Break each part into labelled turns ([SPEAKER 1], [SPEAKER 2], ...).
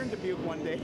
[SPEAKER 1] turn to puke one day.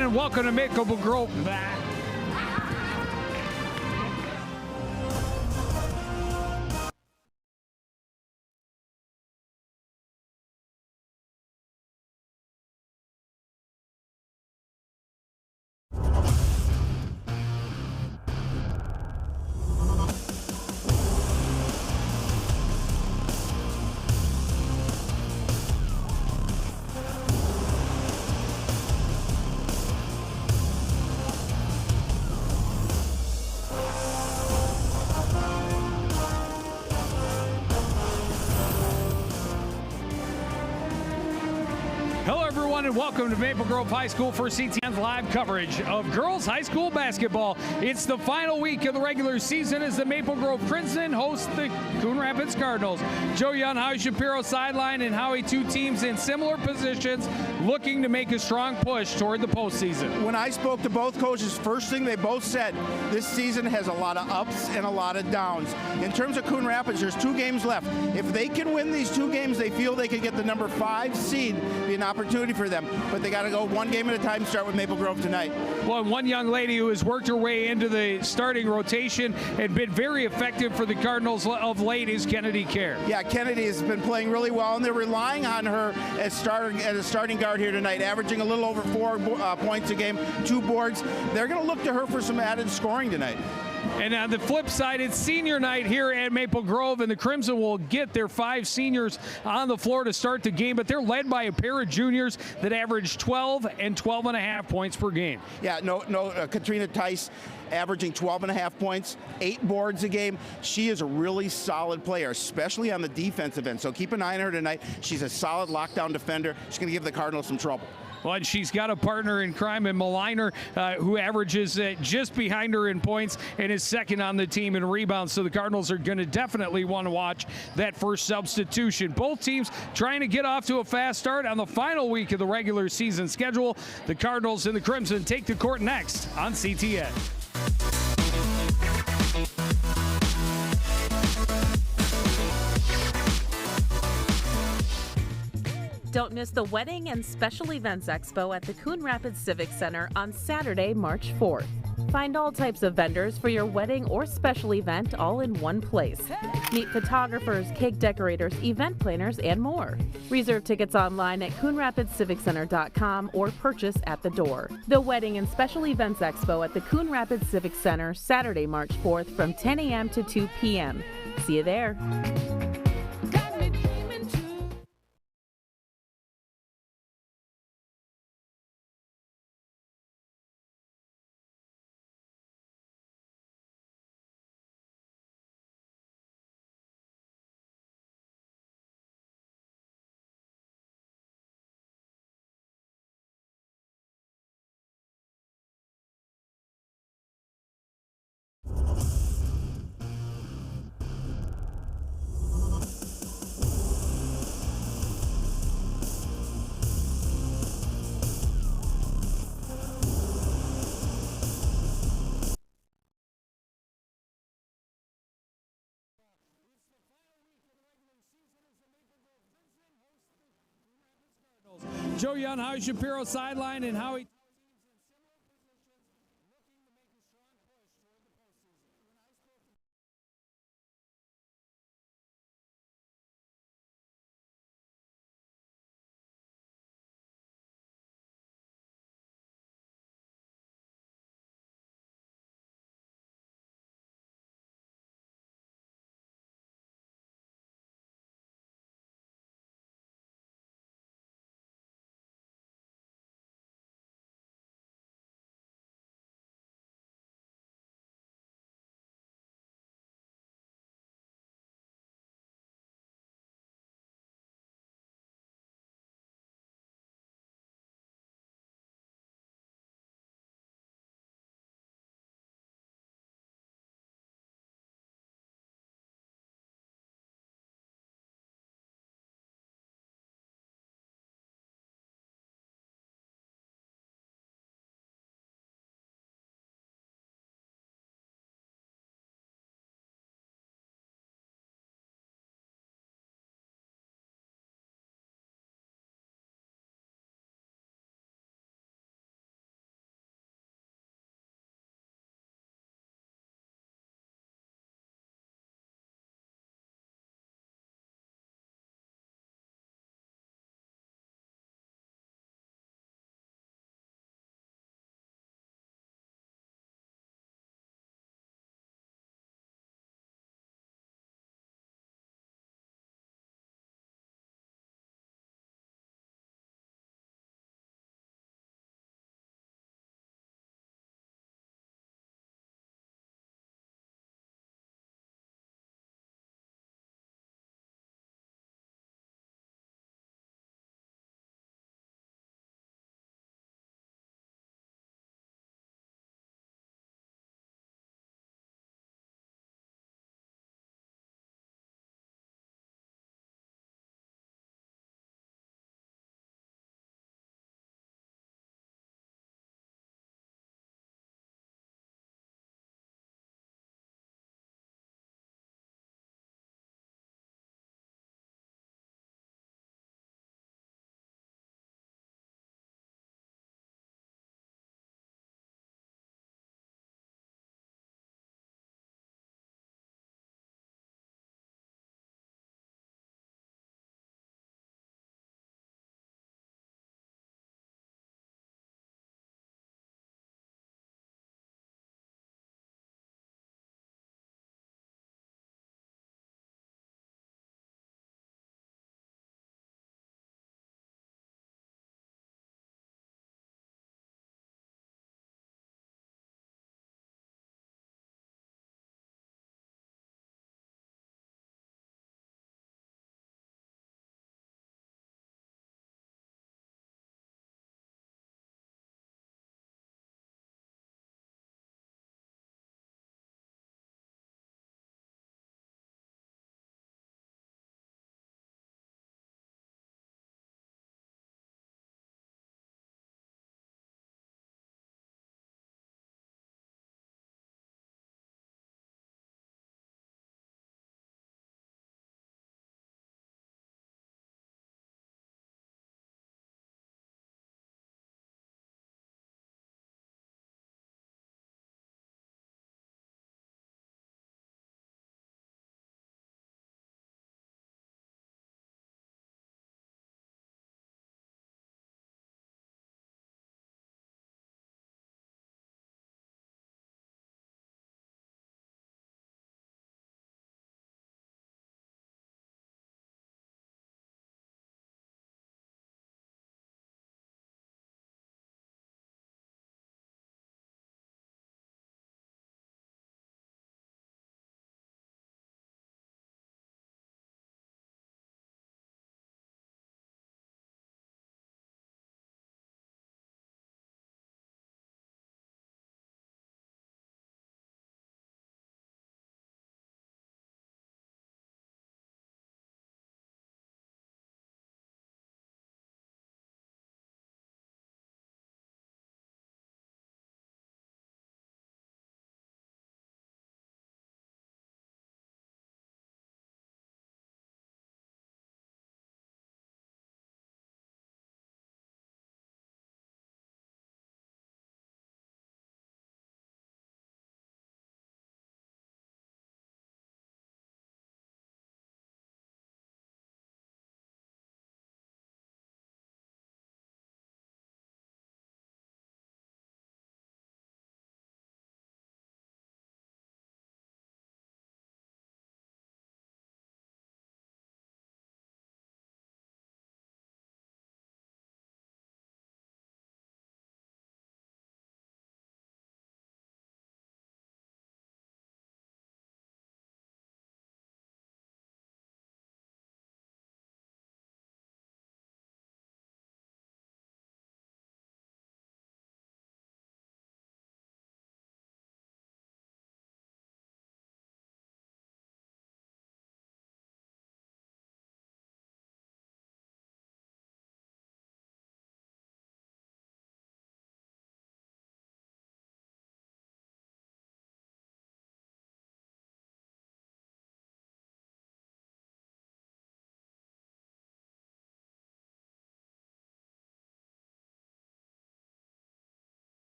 [SPEAKER 2] And welcome to Makeable Grove. everyone, and welcome to Maple Grove High School for CTN's live coverage of girls high school basketball. It's the final week of the regular season as the Maple Grove Crimson host the Coon Rapids Cardinals. Joe Young, Howie Shapiro sideline, and Howie, two teams in similar positions looking to make a strong push toward the postseason.
[SPEAKER 1] When I spoke to both coaches, first thing they both said, this season has a lot of ups and a lot of downs. In terms of Coon Rapids, there's 2 games left. If they can win these 2 games, they feel they can get the number 5 seed, be an opportunity for them. But they got to go 1 game at a time, start with Maple Grove tonight.
[SPEAKER 2] Well, one young lady who has worked her way into the starting rotation and been very effective for the Cardinals of late is Kennedy Kerr.
[SPEAKER 1] Yeah, Kennedy has been playing really well, and they're relying on her as a starting guard here tonight, averaging a little over 4 points a game, 2 boards. They're going to look to her for some added scoring tonight.
[SPEAKER 2] And on the flip side, it's senior night here at Maple Grove, and the Crimson will get their 5 seniors on the floor to start the game, but they're led by a pair of juniors that average 12 and 12.5 points per game.
[SPEAKER 1] Yeah, Katrina Tice averaging 12.5 points, 8 boards a game. She is a really solid player, especially on the defensive end, so keep an eye on her tonight. She's a solid lockdown defender. She's going to give the Cardinals some trouble.
[SPEAKER 2] Well, and she's got a partner in crime in Maliner, who averages just behind her in points and is second on the team in rebounds. So the Cardinals are going to definitely want to watch that first substitution. Both teams trying to get off to a fast start on the final week of the regular season schedule. The Cardinals and the Crimson take the court next on CTN.
[SPEAKER 3] Don't miss the Wedding and Special Events Expo at the Coon Rapids Civic Center on Saturday, March 4th. Find all types of vendors for your wedding or special event all in one place. Meet photographers, cake decorators, event planners, and more. Reserve tickets online at CoonRapidsCivicCenter.com or purchase at the door. The Wedding and Special Events Expo at the Coon Rapids Civic Center, Saturday, March 4th from 10 a.m. to 2 p.m. See you there.
[SPEAKER 2] Joe Young, Howie Shapiro sideline, and Howie.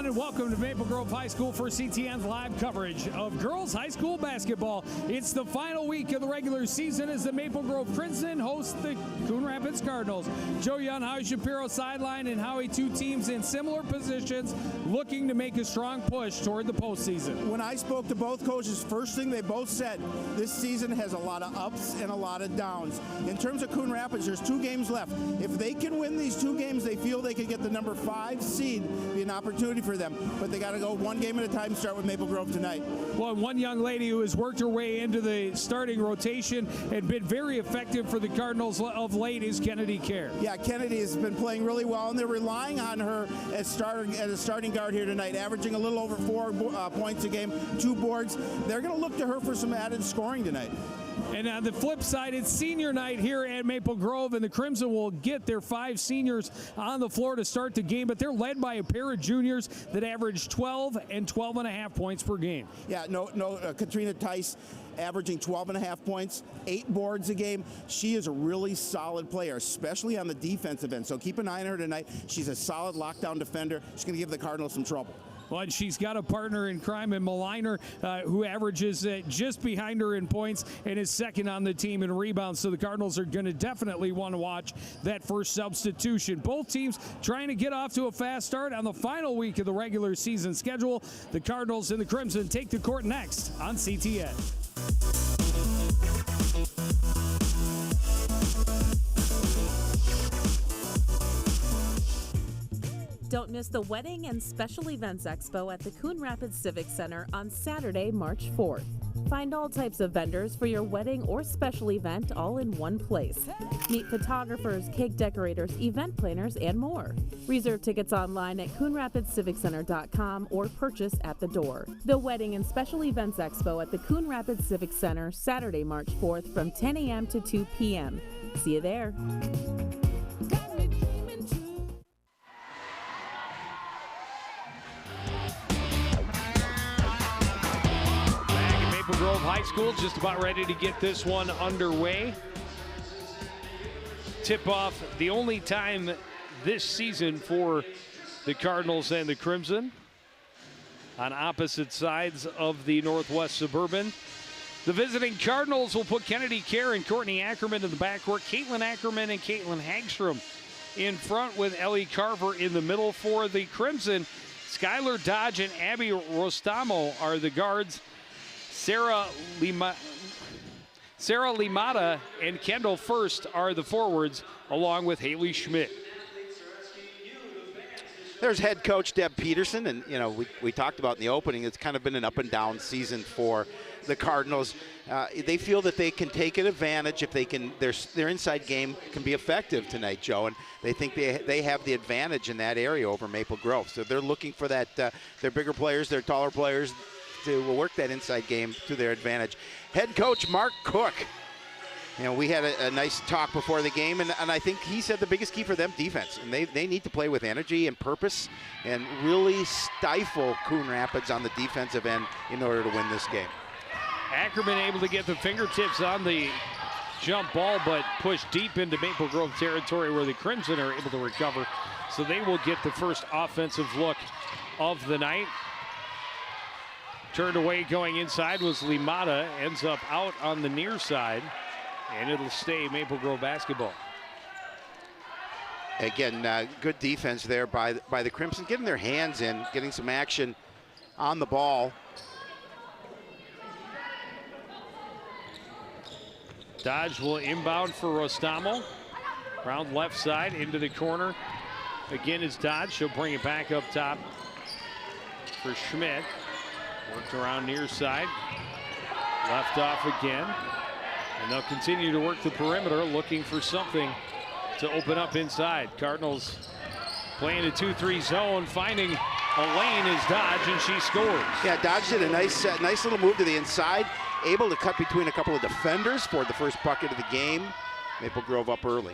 [SPEAKER 2] everyone, and welcome to Maple Grove High School for CTN's live coverage of girls high school basketball. It's the final week of the regular season as the Maple Grove Crimson host the Coon Rapids Cardinals. Joe Young, Howie Shapiro sideline, and Howie, two teams in similar positions looking to make a strong push toward the postseason.
[SPEAKER 1] When I spoke to both coaches, first thing they both said, this season has a lot of ups and a lot of downs. In terms of Coon Rapids, there's 2 games left. If they can win these 2 games, they feel they can get the number 5 seed, be an opportunity for them. But they got to go 1 game at a time, start with Maple Grove tonight.
[SPEAKER 2] Well, one young lady who has worked her way into the starting rotation and been very effective for the Cardinals of late is Kennedy Kerr.
[SPEAKER 1] Yeah, Kennedy has been playing really well, and they're relying on her as a starting guard here tonight, averaging a little over 4 points a game, 2 boards. They're going to look to her for some added scoring tonight.
[SPEAKER 2] And on the flip side, it's senior night here at Maple Grove, and the Crimson will get their 5 seniors on the floor to start the game, but they're led by a pair of juniors that average 12 and 12.5 points per game.
[SPEAKER 1] Yeah, Katrina Tice averaging 12.5 points, 8 boards a game. She is a really solid player, especially on the defensive end, so keep an eye on her tonight. She's a solid lockdown defender. She's going to give the Cardinals some trouble.
[SPEAKER 2] Well, and she's got a partner in crime in Maliner, who averages just behind her in points and is second on the team in rebounds. So the Cardinals are going to definitely want to watch that first substitution. Both teams trying to get off to a fast start on the final week of the regular season schedule. The Cardinals and the Crimson take the court next on CTN.
[SPEAKER 3] Don't miss the Wedding and Special Events Expo at the Coon Rapids Civic Center on Saturday, March 4th. Find all types of vendors for your wedding or special event all in one place. Meet photographers, cake decorators, event planners, and more. Reserve tickets online at CoonRapidsCivicCenter.com or purchase at the door. The Wedding and Special Events Expo at the Coon Rapids Civic Center, Saturday, March 4th from 10 a.m. to 2 p.m. See you there.
[SPEAKER 2] Maple Grove High School just about ready to get this one underway. Tip-off the only time this season for the Cardinals and the Crimson on opposite sides of the Northwest Suburban. The visiting Cardinals will put Kennedy Kerr and Courtney Ackerman in the backcourt. Caitlin Ackerman and Caitlin Hagstrom in front with Ellie Carver in the middle. For the Crimson, Skylar Dodge and Abby Rostamo are the guards. Sarah Limata and Kendall First are the forwards, along with Haley Schmidt.
[SPEAKER 4] There's head coach Deb Peterson, and we talked about in the opening, it's kind of been an up and down season for the Cardinals. They feel that they can take an advantage if they can. Their inside game can be effective tonight, Joe, and they think they have the advantage in that area over Maple Grove. So they're looking for that. Their bigger players, their taller players, to work that inside game to their advantage. Head coach Mark Cook. We had a nice talk before the game, and I think he said the biggest key for them, defense. And they need to play with energy and purpose and really stifle Coon Rapids on the defensive end in order to win this game.
[SPEAKER 2] Ackerman able to get the fingertips on the jump ball, but pushed deep into Maple Grove territory where the Crimson are able to recover. So they will get the first offensive look of the night. Turned away going inside was Limata, ends up out on the near side, and it'll stay Maple Grove basketball.
[SPEAKER 4] Again, good defense there by the Crimson, getting their hands in, getting some action on the ball.
[SPEAKER 2] Dodge will inbound for Rostamo. Round left side into the corner. Again is Dodge. She'll bring it back up top for Schmidt. Worked around near side. Left off again. And they'll continue to work the perimeter, looking for something to open up inside. Cardinals playing a 2-3 zone, finding a lane is Dodge, and she scores.
[SPEAKER 4] Yeah, Dodge did a nice little move to the inside, able to cut between a couple of defenders for the first bucket of the game. Maple Grove up early.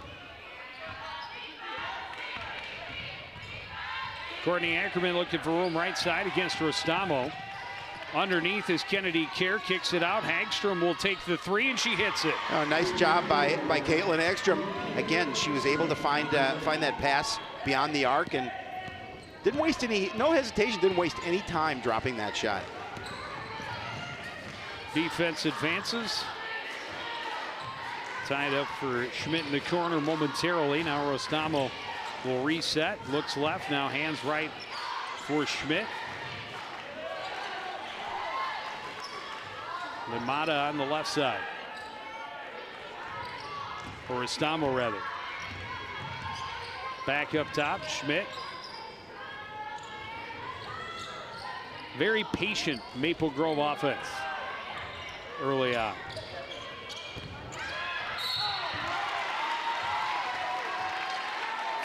[SPEAKER 2] Courtney Ackerman looking for room right side against Rostamo. Underneath is Kennedy Kerr, kicks it out. Hagstrom will take the 3, and she hits it.
[SPEAKER 4] Oh, nice job by Caitlin Hagstrom. Again, she was able to find that pass beyond the arc and Didn't waste no hesitation, didn't waste any time dropping that shot.
[SPEAKER 2] Defense advances. Tied up for Schmidt in the corner momentarily. Now Rostamo will reset. Looks left, now hands right for Schmidt. Limata on the left side. Or Rostamo, rather. Back up top, Schmidt. Very patient Maple Grove offense early on.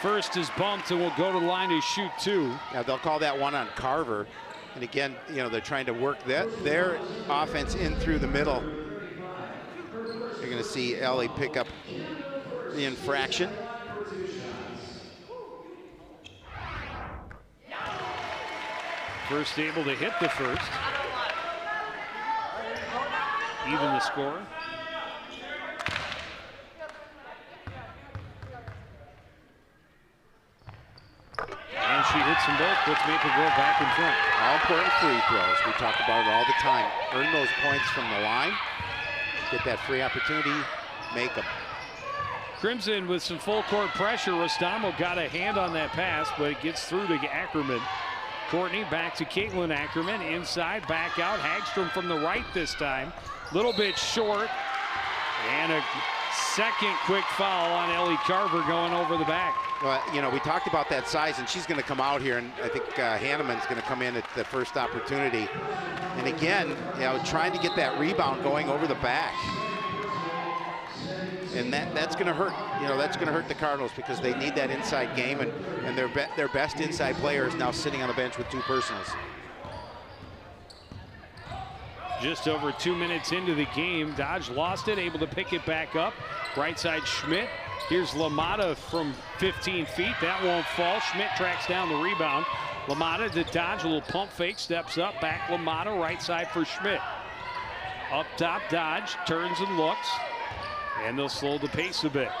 [SPEAKER 2] First is bumped and will go to the line to shoot 2.
[SPEAKER 4] Now they'll call that one on Carver. And again, you know, they're trying to work their offense in through the middle. You're going to see Ellie pick up the infraction.
[SPEAKER 2] First able to hit the first. Even the score. And she hits them both, puts Maple Grove back in front.
[SPEAKER 4] All important free throws. We talk about it all the time. Earn those points from the line. Get that free opportunity, make them.
[SPEAKER 2] Crimson with some full court pressure. Rostamo got a hand on that pass, but it gets through to Ackerman. Courtney back to Caitlin Ackerman. Inside, back out. Hagstrom from the right this time. Little bit short. And a second quick foul on Ellie Carver going over the back.
[SPEAKER 4] Well, you know, we talked about that size, and she's going to come out here, and I think Hanneman's going to come in at the first opportunity. And again, you know, trying to get that rebound going over the back. And that's going to hurt. You know, that's going to hurt the Cardinals because they need that inside game, and their best inside player is now sitting on the bench with 2 personals.
[SPEAKER 2] Just over 2 minutes into the game, Dodge lost it, able to pick it back up. Right side Schmidt. Here's Lamata from 15 feet. That won't fall. Schmidt tracks down the rebound. Lamata to Dodge, a little pump fake, steps up, back Lamata, right side for Schmidt. Up top, Dodge turns and looks, and they'll slow the pace a bit.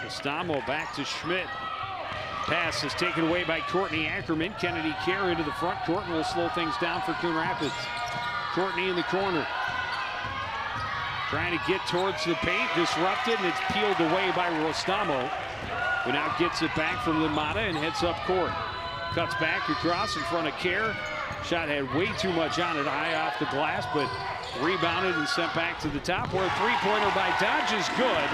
[SPEAKER 2] Rostamo back to Schmidt. Pass is taken away by Courtney Ackerman. Kennedy Kerr into the front court and will slow things down for Coon Rapids. Courtney in the corner. Trying to get towards the paint, disrupted, and it's peeled away by Rostamo, who now gets it back from Limata and heads up court. Cuts back across in front of Kerr. Shot had way too much on it, high off the glass, but rebounded and sent back to the top, where a three-pointer by Dodge is good.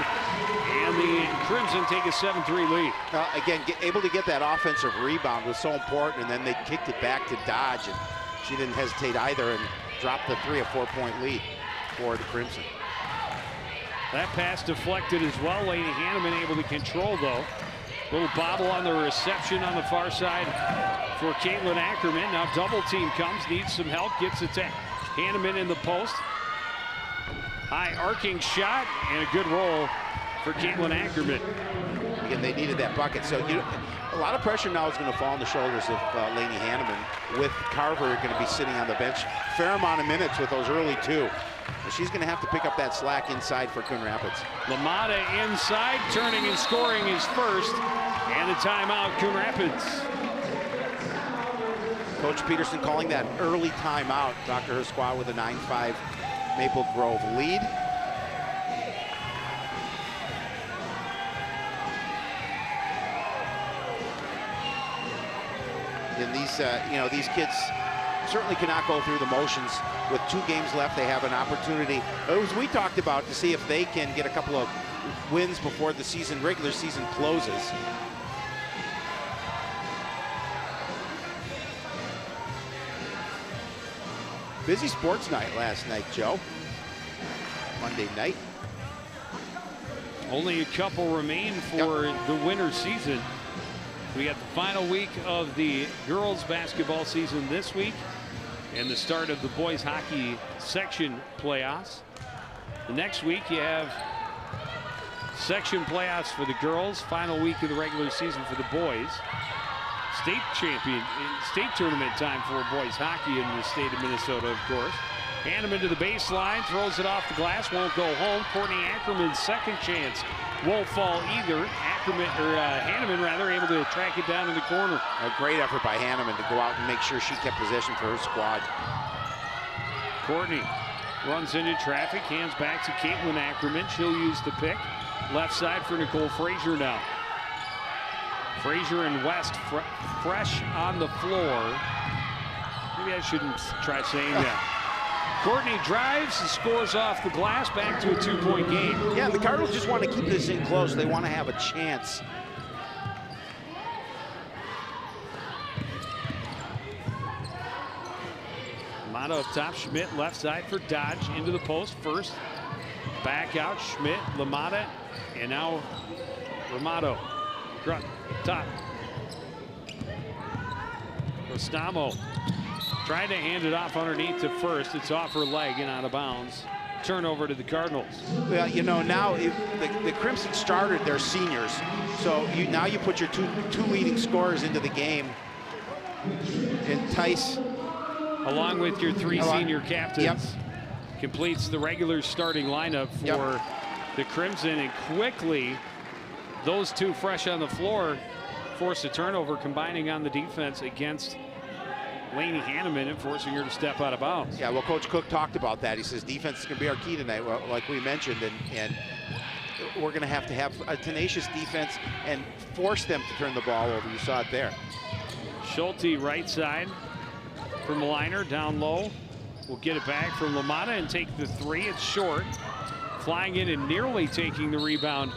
[SPEAKER 2] And the Crimson take a 7-3 lead.
[SPEAKER 4] Again, able to get that offensive rebound was so important, and then they kicked it back to Dodge, and she didn't hesitate either and dropped the 3 or 4 point lead for the Crimson.
[SPEAKER 2] That pass deflected as well. Lady Hanneman able to control, though. Little bobble on the reception on the far side for Caitlin Ackerman. Now double team comes, needs some help, gets it to Hanneman in the post. High arcing shot and a good roll for Caitlin Ackerman.
[SPEAKER 4] Again, they needed that bucket. So a lot of pressure now is going to fall on the shoulders of Lainey Hanneman, with Carver going to be sitting on the bench. Fair amount of minutes with those early 2. She's going to have to pick up that slack inside for Coon Rapids.
[SPEAKER 2] Lamata inside, turning and scoring his first. And a timeout, Coon Rapids.
[SPEAKER 4] Coach Peterson calling that early timeout. Dr. Her squad with a 9-5 Maple Grove lead. And these kids certainly cannot go through the motions. With 2 games left, they have an opportunity, as we talked about, to see if they can get a couple of wins before the regular season closes. Busy sports night last night, Joe. Monday night.
[SPEAKER 2] Only a couple remain for the winter season. We got the final week of the girls basketball season this week and the start of the boys hockey section playoffs. The next week you have section playoffs for the girls, final week of the regular season for the boys. State tournament time for boys hockey in the state of Minnesota, of course. Hanneman to the baseline, throws it off the glass, won't go home. Courtney Ackerman's second chance won't fall either. Ackerman, or Hanneman rather, able to track it down in the corner.
[SPEAKER 4] A great effort by Hanneman to go out and make sure she kept possession for her squad.
[SPEAKER 2] Courtney runs into traffic, hands back to Caitlin Ackerman. She'll use the pick. Left side for Nicole Frazier now. Frazier and West fresh on the floor. Maybe I shouldn't try saying that. Courtney drives and scores off the glass, back to a 2-point game.
[SPEAKER 4] Yeah, the Cardinals just want to keep this in close. They want to have a chance.
[SPEAKER 2] Amato up top, Schmidt left side for Dodge, into the post first. Back out, Schmidt, LaMotta, and now Amato. Top. Rostamo trying to hand it off underneath to first. It's off her leg and out of bounds. Turnover to the Cardinals.
[SPEAKER 4] Well, you know, now the Crimson started their seniors, so now you put your two leading scorers into the game. And Tice,
[SPEAKER 2] along with your three senior captains,
[SPEAKER 4] yep,
[SPEAKER 2] completes the regular starting lineup for the Crimson, and quickly those two fresh on the floor force a turnover, combining on the defense against Lainey Hanneman and forcing her to step out of bounds.
[SPEAKER 4] Yeah, well, Coach Cook talked about that. He says defense is going to be our key tonight, well, like we mentioned, and we're going to have a tenacious defense and force them to turn the ball over. You saw it there.
[SPEAKER 2] Schulte right side for Maliner, down low. Will get it back from LaMotta and take the three. It's short. Flying in and nearly taking the rebound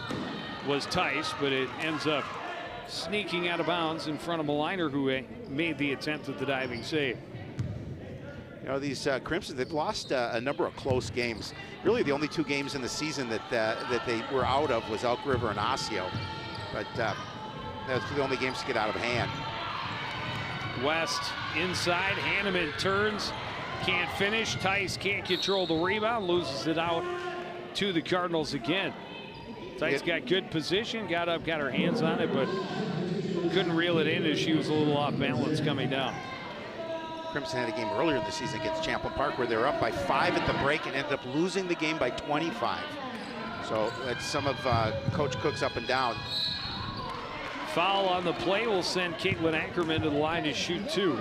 [SPEAKER 2] was Tice, but it ends up sneaking out of bounds in front of Maliner, who made the attempt at the diving save.
[SPEAKER 4] You know, these Crimson, they've lost a number of close games. Really, the only two games in the season that they were out of was Elk River and Osseo. But that's the only games to get out of hand.
[SPEAKER 2] West inside, Hanneman turns, can't finish. Tice can't control the rebound, loses it out to the Cardinals again. Tice got good position, got up, got her hands on it, but couldn't reel it in as she was a little off balance coming down.
[SPEAKER 4] Crimson had a game earlier in the season against Champlain Park where they were up by 5 at the break and ended up losing the game by 25. So that's some of Coach Cook's up and down.
[SPEAKER 2] Foul on the play will send Caitlin Ackerman to the line to shoot 2.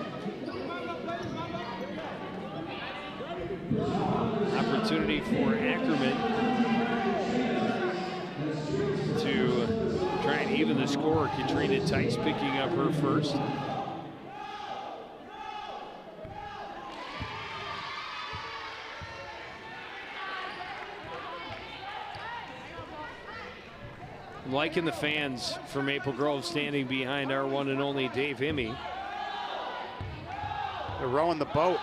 [SPEAKER 2] Opportunity for Ackerman to try and even the score. Katrina Tice picking up her first. I'm liking the fans from Maple Grove standing behind our one and only Dave Hemme.
[SPEAKER 4] They're rowing the boat.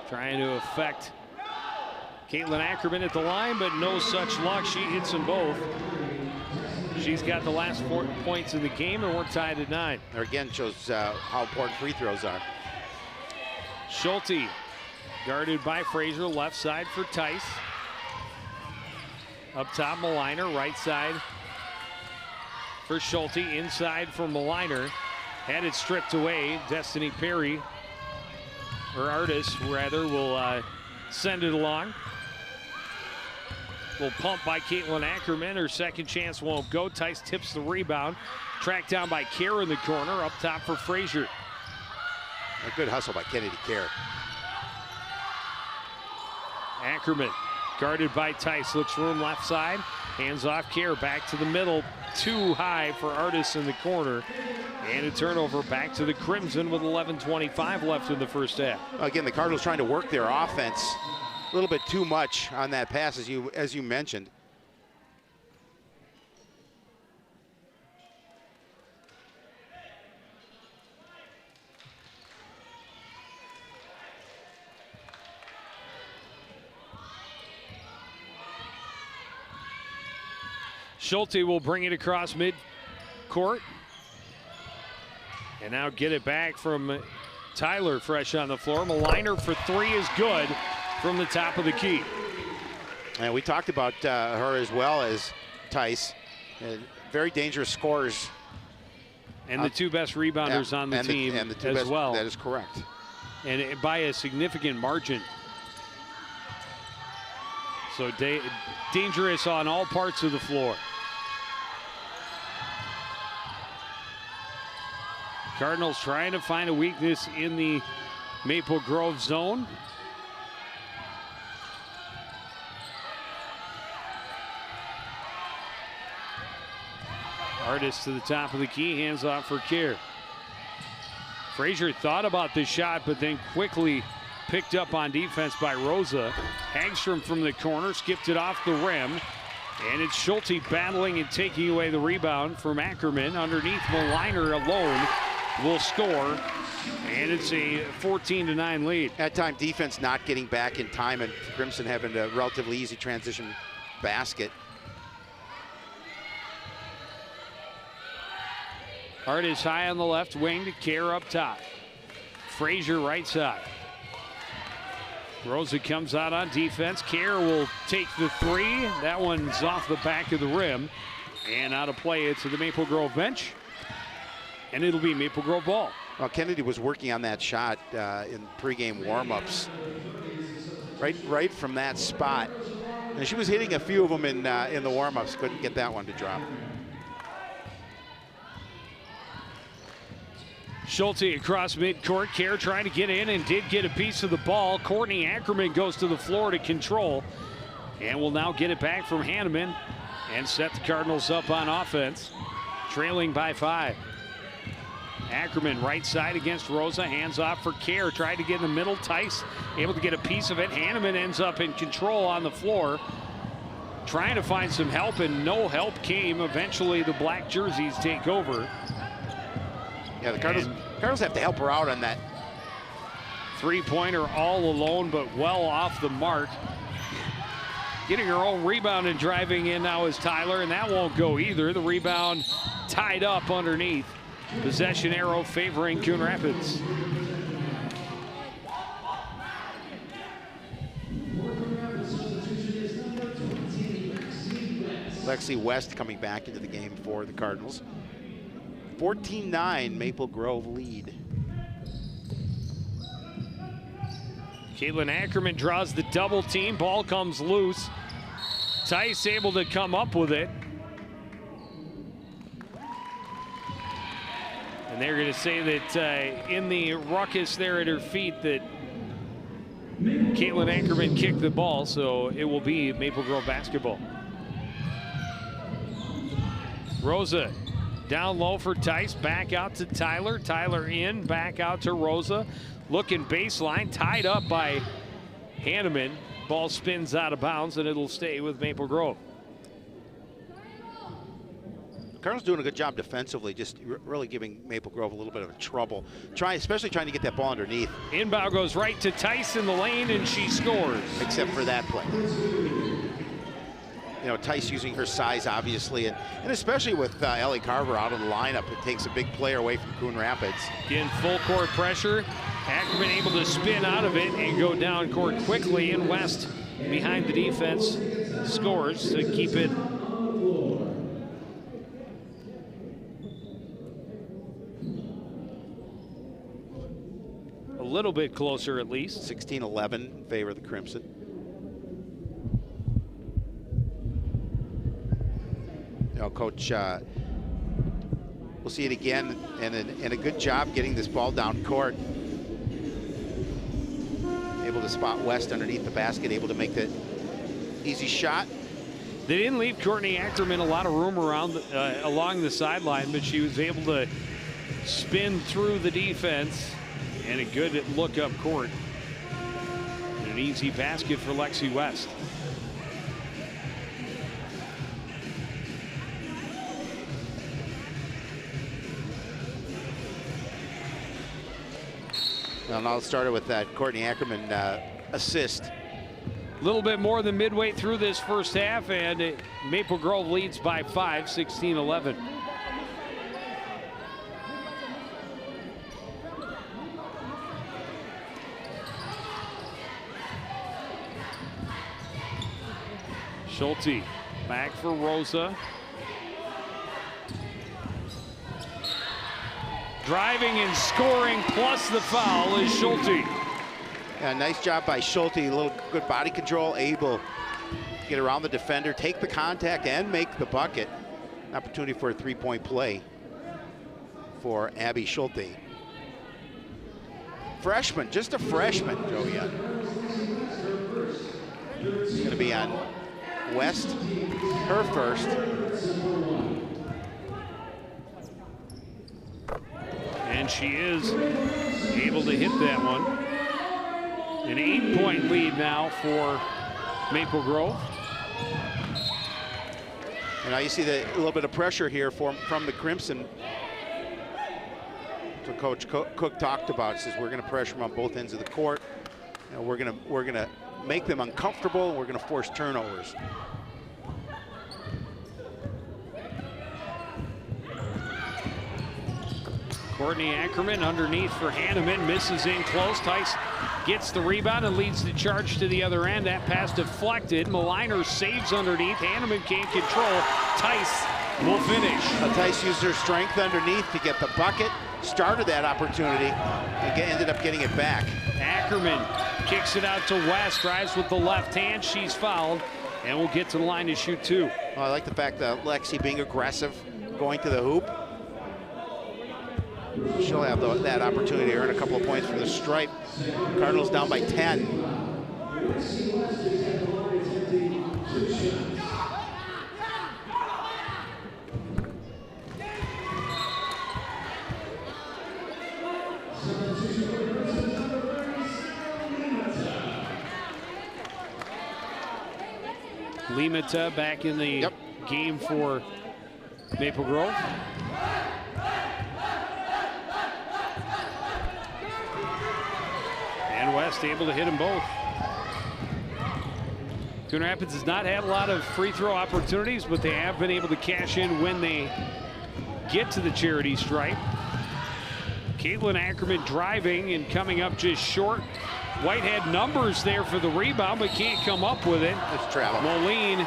[SPEAKER 2] Trying to affect Caitlin Ackerman at the line, but no such luck. She hits them both. She's got the last 4 points in the game, and we're tied at 9.
[SPEAKER 4] There again shows how important free throws are.
[SPEAKER 2] Schulte guarded by Frazier, left side for Tice. Up top, Maliner, right side for Schulte, inside for Maliner. Had it stripped away. Destiny Perry, or Artist rather, will send it along. Will pump by Caitlin Ackerman. Her second chance won't go. Tice tips the rebound. Tracked down by Kerr in the corner. Up top for Frazier.
[SPEAKER 4] A good hustle by Kennedy Kerr.
[SPEAKER 2] Ackerman guarded by Tice. Looks room left side. Hands off Kerr. Back to the middle. Too high for Artis in the corner. And a turnover back to the Crimson with 11:25 left in the first half.
[SPEAKER 4] Again, the Cardinals trying to work their offense a little bit too much on that pass, as you mentioned.
[SPEAKER 2] Schulte will bring it across mid-court. And now get it back from Tyler, fresh on the floor. Maliner for 3 is good from the top of the key.
[SPEAKER 4] And we talked about her as well as Tice. Very dangerous scorers.
[SPEAKER 2] And the 2 best rebounders on the team as well.
[SPEAKER 4] That is correct.
[SPEAKER 2] And by a significant margin. So dangerous on all parts of the floor. Cardinals trying to find a weakness in the Maple Grove zone. Artist to the top of the key, hands off for Kerr. Frazier thought about the shot, but then quickly picked up on defense by Rosa. Hagstrom from the corner, skipped it off the rim. And it's Schulte battling and taking away the rebound from Ackerman. Underneath, Maliner alone will score. And it's a 14-9 lead.
[SPEAKER 4] At time, defense not getting back in time, and Crimson having a relatively easy transition basket.
[SPEAKER 2] Hart is high on the left wing to Kerr up top. Frazier right side. Rosa comes out on defense. Kerr will take the three. That one's off the back of the rim. And out of play, it's to the Maple Grove bench. And it'll be Maple Grove ball.
[SPEAKER 4] Well, Kennedy was working on that shot in pregame warmups. Right from that spot. And she was hitting a few of them in the warmups. Couldn't get that one to drop.
[SPEAKER 2] Schulte across midcourt. Kerr trying to get in and did get a piece of the ball. Courtney Ackerman goes to the floor to control. And will now get it back from Hanneman and set the Cardinals up on offense. Trailing by 5. Ackerman right side against Rosa. Hands off for Kerr. Tried to get in the middle. Tice able to get a piece of it. Hanneman ends up in control on the floor. Trying to find some help, and no help came. Eventually the black jerseys take over.
[SPEAKER 4] Yeah, the Cardinals have to help her out on that.
[SPEAKER 2] Three-pointer all alone, but well off the mark. Getting her own rebound and driving in now is Tyler, and that won't go either. The rebound tied up underneath. Possession arrow favoring Coon Rapids.
[SPEAKER 4] Lexi West coming back into the game for the Cardinals. 14-9 Maple Grove lead.
[SPEAKER 2] Caitlin Ackerman draws the double team. Ball comes loose. Tice able to come up with it. And they're going to say that in the ruckus there at her feet that Caitlin Ackerman kicked the ball, so it will be Maple Grove basketball. Rosa down low for Tice, back out to Tyler. Tyler in, back out to Rosa. Looking baseline, tied up by Hanneman. Ball spins out of bounds, and it'll stay with Maple Grove.
[SPEAKER 4] Cardinals doing a good job defensively, just really giving Maple Grove a little bit of trouble. Especially trying to get that ball underneath.
[SPEAKER 2] Inbound goes right to Tice in the lane, and she scores.
[SPEAKER 4] Except for that play. You know, Tice using her size, obviously, and especially with Ellie Carver out of the lineup, it takes a big player away from Coon Rapids.
[SPEAKER 2] Again, full court pressure. Ackerman able to spin out of it and go down court quickly, and West behind the defense scores to keep it a little bit closer at least.
[SPEAKER 4] 16-11 in favor of the Crimson. You know, Coach, we'll see it again, and a good job getting this ball down court. Able to spot West underneath the basket, able to make the easy shot.
[SPEAKER 2] They didn't leave Courtney Ackerman a lot of room around along the sideline, but she was able to spin through the defense, and a good look up court. And an easy basket for Lexi West.
[SPEAKER 4] Well, now it started with that Courtney Ackerman assist.
[SPEAKER 2] A little bit more than midway through this first half, and Maple Grove leads by 5, 16-11. Schulte back for Rosa. Driving and scoring plus the foul is Schulte.
[SPEAKER 4] Yeah, nice job by Schulte. A little good body control, able to get around the defender, take the contact, and make the bucket. Opportunity for a three-point play. for Abby Schulte. Freshman, just a freshman, Joe Young. Going to be on West, her first.
[SPEAKER 2] And she is able to hit that one. An 8-point lead now for Maple Grove.
[SPEAKER 4] And now you see a little bit of pressure here from the Crimson. So Coach Cook talked about. He says we're going to pressure them on both ends of the court. You know, we're going to make them uncomfortable. We're going to force turnovers.
[SPEAKER 2] Courtney Ackerman underneath for Hanneman, misses in close. Tice gets the rebound and leads the charge to the other end. That pass deflected. Maliner saves underneath. Hanneman can't control. Tice will finish.
[SPEAKER 4] Tice used her strength underneath to get the bucket. Started that opportunity and ended up getting it back.
[SPEAKER 2] Ackerman kicks it out to West. Drives with the left hand. She's fouled and will get to the line to shoot two.
[SPEAKER 4] Well, I like the fact that Lexi being aggressive, going to the hoop. She'll have that opportunity to earn a couple of points from the stripe. Cardinals down by 10.
[SPEAKER 2] Limata back in the game for Maple Grove. And West able to hit them both. Coon Rapids has not had a lot of free throw opportunities, but they have been able to cash in when they get to the charity stripe. Caitlin Ackerman driving and coming up just short. White had numbers there for the rebound, but can't come up with it.
[SPEAKER 4] It's travel.
[SPEAKER 2] Moline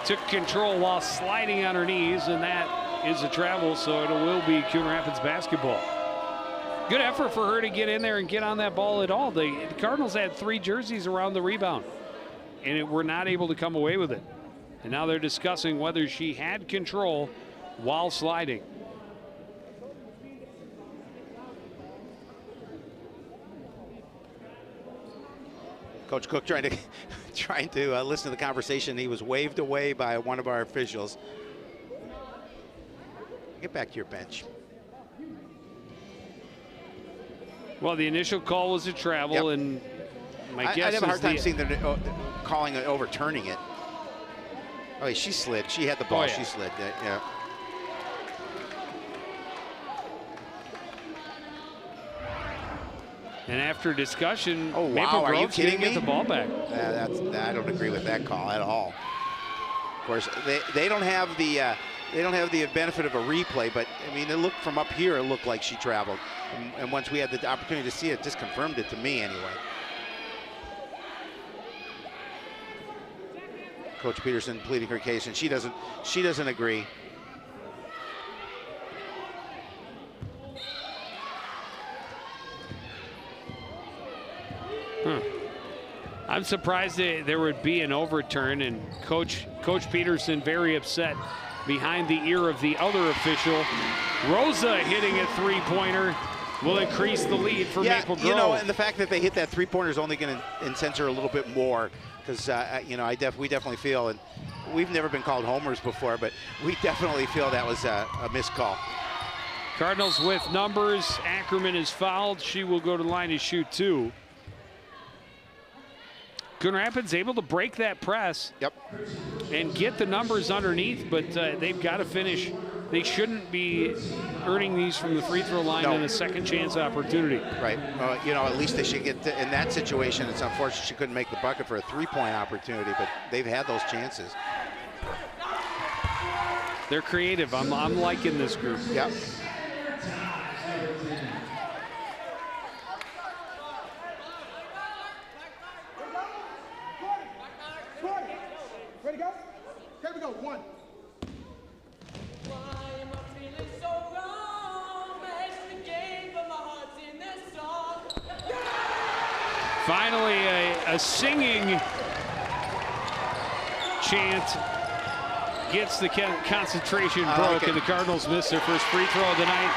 [SPEAKER 2] took control while sliding on her knees, and that is a travel, so it will be Coon Rapids basketball. Good effort for her to get in there and get on that ball at all. The Cardinals had 3 jerseys around the rebound, and were not able to come away with it. And now they're discussing whether she had control while sliding.
[SPEAKER 4] Coach Cook trying to listen to the conversation. He was waved away by one of our officials. Get back to your bench.
[SPEAKER 2] Well, the initial call was a travel, and my guess
[SPEAKER 4] I have a hard
[SPEAKER 2] is
[SPEAKER 4] time seeing them calling it, overturning it. Oh, she slid. She had the ball. She slid. Yeah.
[SPEAKER 2] And after discussion,
[SPEAKER 4] Maple Grove's
[SPEAKER 2] going to get the ball back.
[SPEAKER 4] I don't agree with that call at all. Of course, they don't have the benefit of a replay, but I mean, it looked from up here. It looked like she traveled, and once we had the opportunity to see it, just confirmed it to me anyway. Coach Peterson pleading her case, and she doesn't agree.
[SPEAKER 2] I'm surprised there would be an overturn, and Coach Peterson very upset behind the ear of the other official. Rosa hitting a 3-pointer will increase the lead for Maple Grove.
[SPEAKER 4] You know, and the fact that they hit that 3-pointer is only going to incense her a little bit more, because you know, we definitely feel, and we've never been called homers before, but we definitely feel that was a missed call.
[SPEAKER 2] Cardinals with numbers. Ackerman is fouled. She will go to the line to shoot 2. Coon Rapids able to break that press and get the numbers underneath, but they've got to finish. They shouldn't be earning these from the free throw line in a second chance opportunity.
[SPEAKER 4] Right. You know, at least they should get in that situation. It's unfortunate she couldn't make the bucket for a 3-point opportunity, but they've had those chances.
[SPEAKER 2] They're creative. I'm liking this group.
[SPEAKER 4] Yep.
[SPEAKER 5] Ready to go? Here we go. 1.
[SPEAKER 2] Finally, a singing chant gets the concentration broke, and the Cardinals miss their first free throw of the night.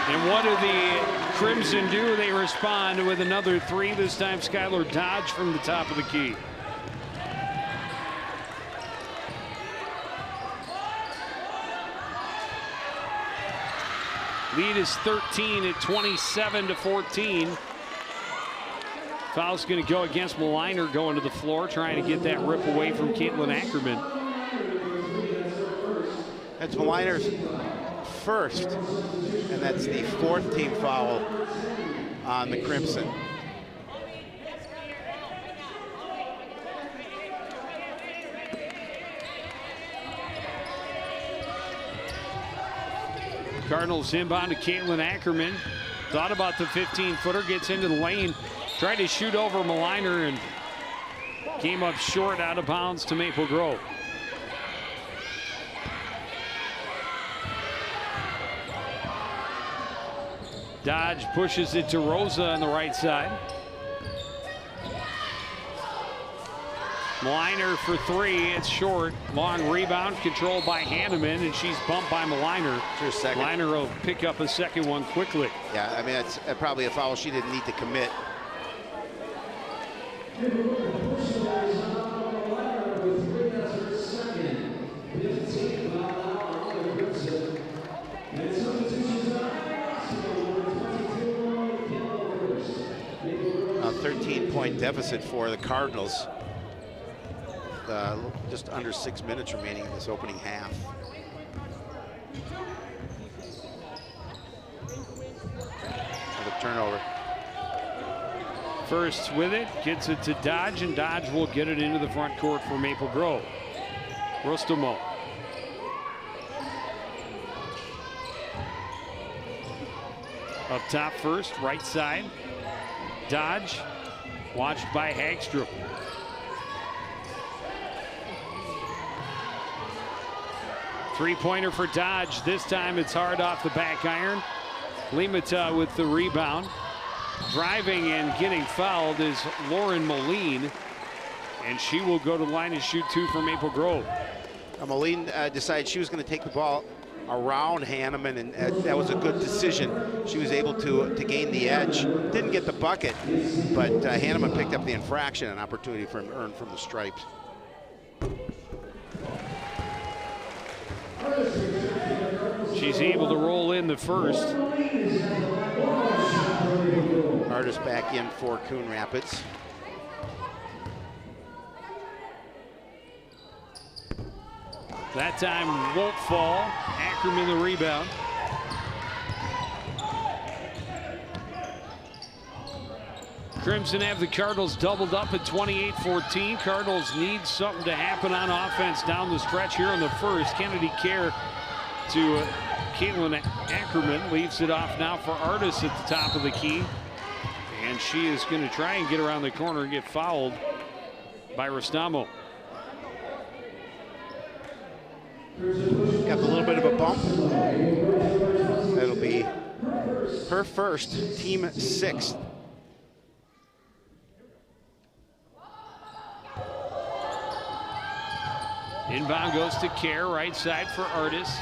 [SPEAKER 2] And what do the Crimson do? They respond with another three. This time Skylar Dodge from the top of the key. Lead is 13 at 27-14. Foul's going to go against Maliner going to the floor, trying to get that rip away from Caitlin Ackerman.
[SPEAKER 4] That's Maliner's first, and that's the 4th team foul on the Crimson.
[SPEAKER 2] Cardinals inbound to Caitlin Ackerman. Thought about the 15-footer, gets into the lane, tried to shoot over Maliner and came up short, out of bounds to Maple Grove. Dodge pushes it to Rosa on the right side. Maliner for three, it's short. Long rebound controlled by Hanneman, and she's bumped by Maliner. Maliner will pick up a second one quickly.
[SPEAKER 4] Yeah, I mean, that's probably a foul she didn't need to commit. A 13-point deficit for the Cardinals. Just under 6 minutes remaining in this opening half. Another turnover.
[SPEAKER 2] First with it, gets it to Dodge, and Dodge will get it into the front court for Maple Grove. Rostamo. Up top first, right side. Dodge, watched by Hagstrom. Three-pointer for Dodge. This time it's hard off the back iron. Limata with the rebound. Driving and getting fouled is Lauren Moline, and she will go to the line and shoot two for Maple Grove.
[SPEAKER 4] Moline decided she was going to take the ball around Hanneman, and that was a good decision. She was able to gain the edge. Didn't get the bucket, but Hanneman picked up the infraction, an opportunity for him to earn from the stripes.
[SPEAKER 2] She's able to roll in the first.
[SPEAKER 4] Artist back in for Coon Rapids.
[SPEAKER 2] That time won't fall. Ackerman the rebound. Crimson have the Cardinals doubled up at 28-14. Cardinals need something to happen on offense down the stretch here in the first. Kennedy Kerr to Caitlin Ackerman, leaves it off now for Artis at the top of the key. And she is going to try and get around the corner and get fouled by Rostamo.
[SPEAKER 4] Got a little bit of a bump. That'll be her first, team 6th.
[SPEAKER 2] Inbound goes to Kerr, right side for Artis.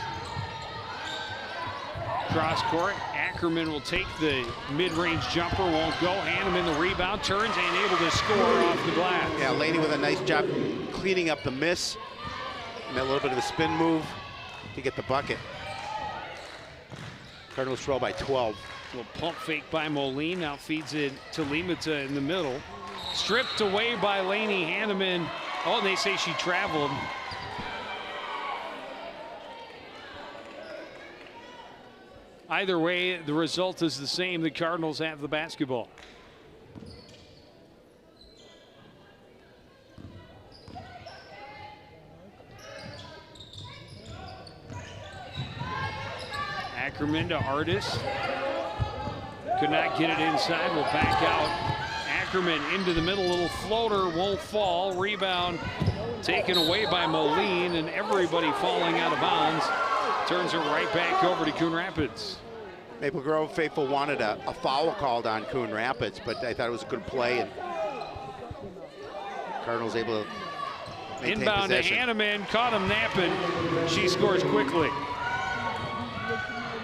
[SPEAKER 2] Cross court, Ackerman will take the mid-range jumper, won't go. Hanneman the rebound, turns and able to score off the glass.
[SPEAKER 4] Yeah, Laney with a nice job cleaning up the miss. And a little bit of a spin move to get the bucket. Cardinals trail by 12.
[SPEAKER 2] Little pump fake by Moline, now feeds it to Limata in the middle. Stripped away by Laney Hanneman. Oh, they say she traveled. Either way, the result is the same. The Cardinals have the basketball. Ackerman to Artis. Could not get it inside. Will back out. Ackerman into the middle. Little floater won't fall. Rebound taken away by Moline, and everybody falling out of bounds. Turns it right back over to Coon Rapids.
[SPEAKER 4] Maple Grove faithful wanted a foul called on Coon Rapids, but I thought it was a good play, and Cardinals able to maintain
[SPEAKER 2] Inbound to
[SPEAKER 4] possession.
[SPEAKER 2] Hanneman, caught him napping. She scores quickly.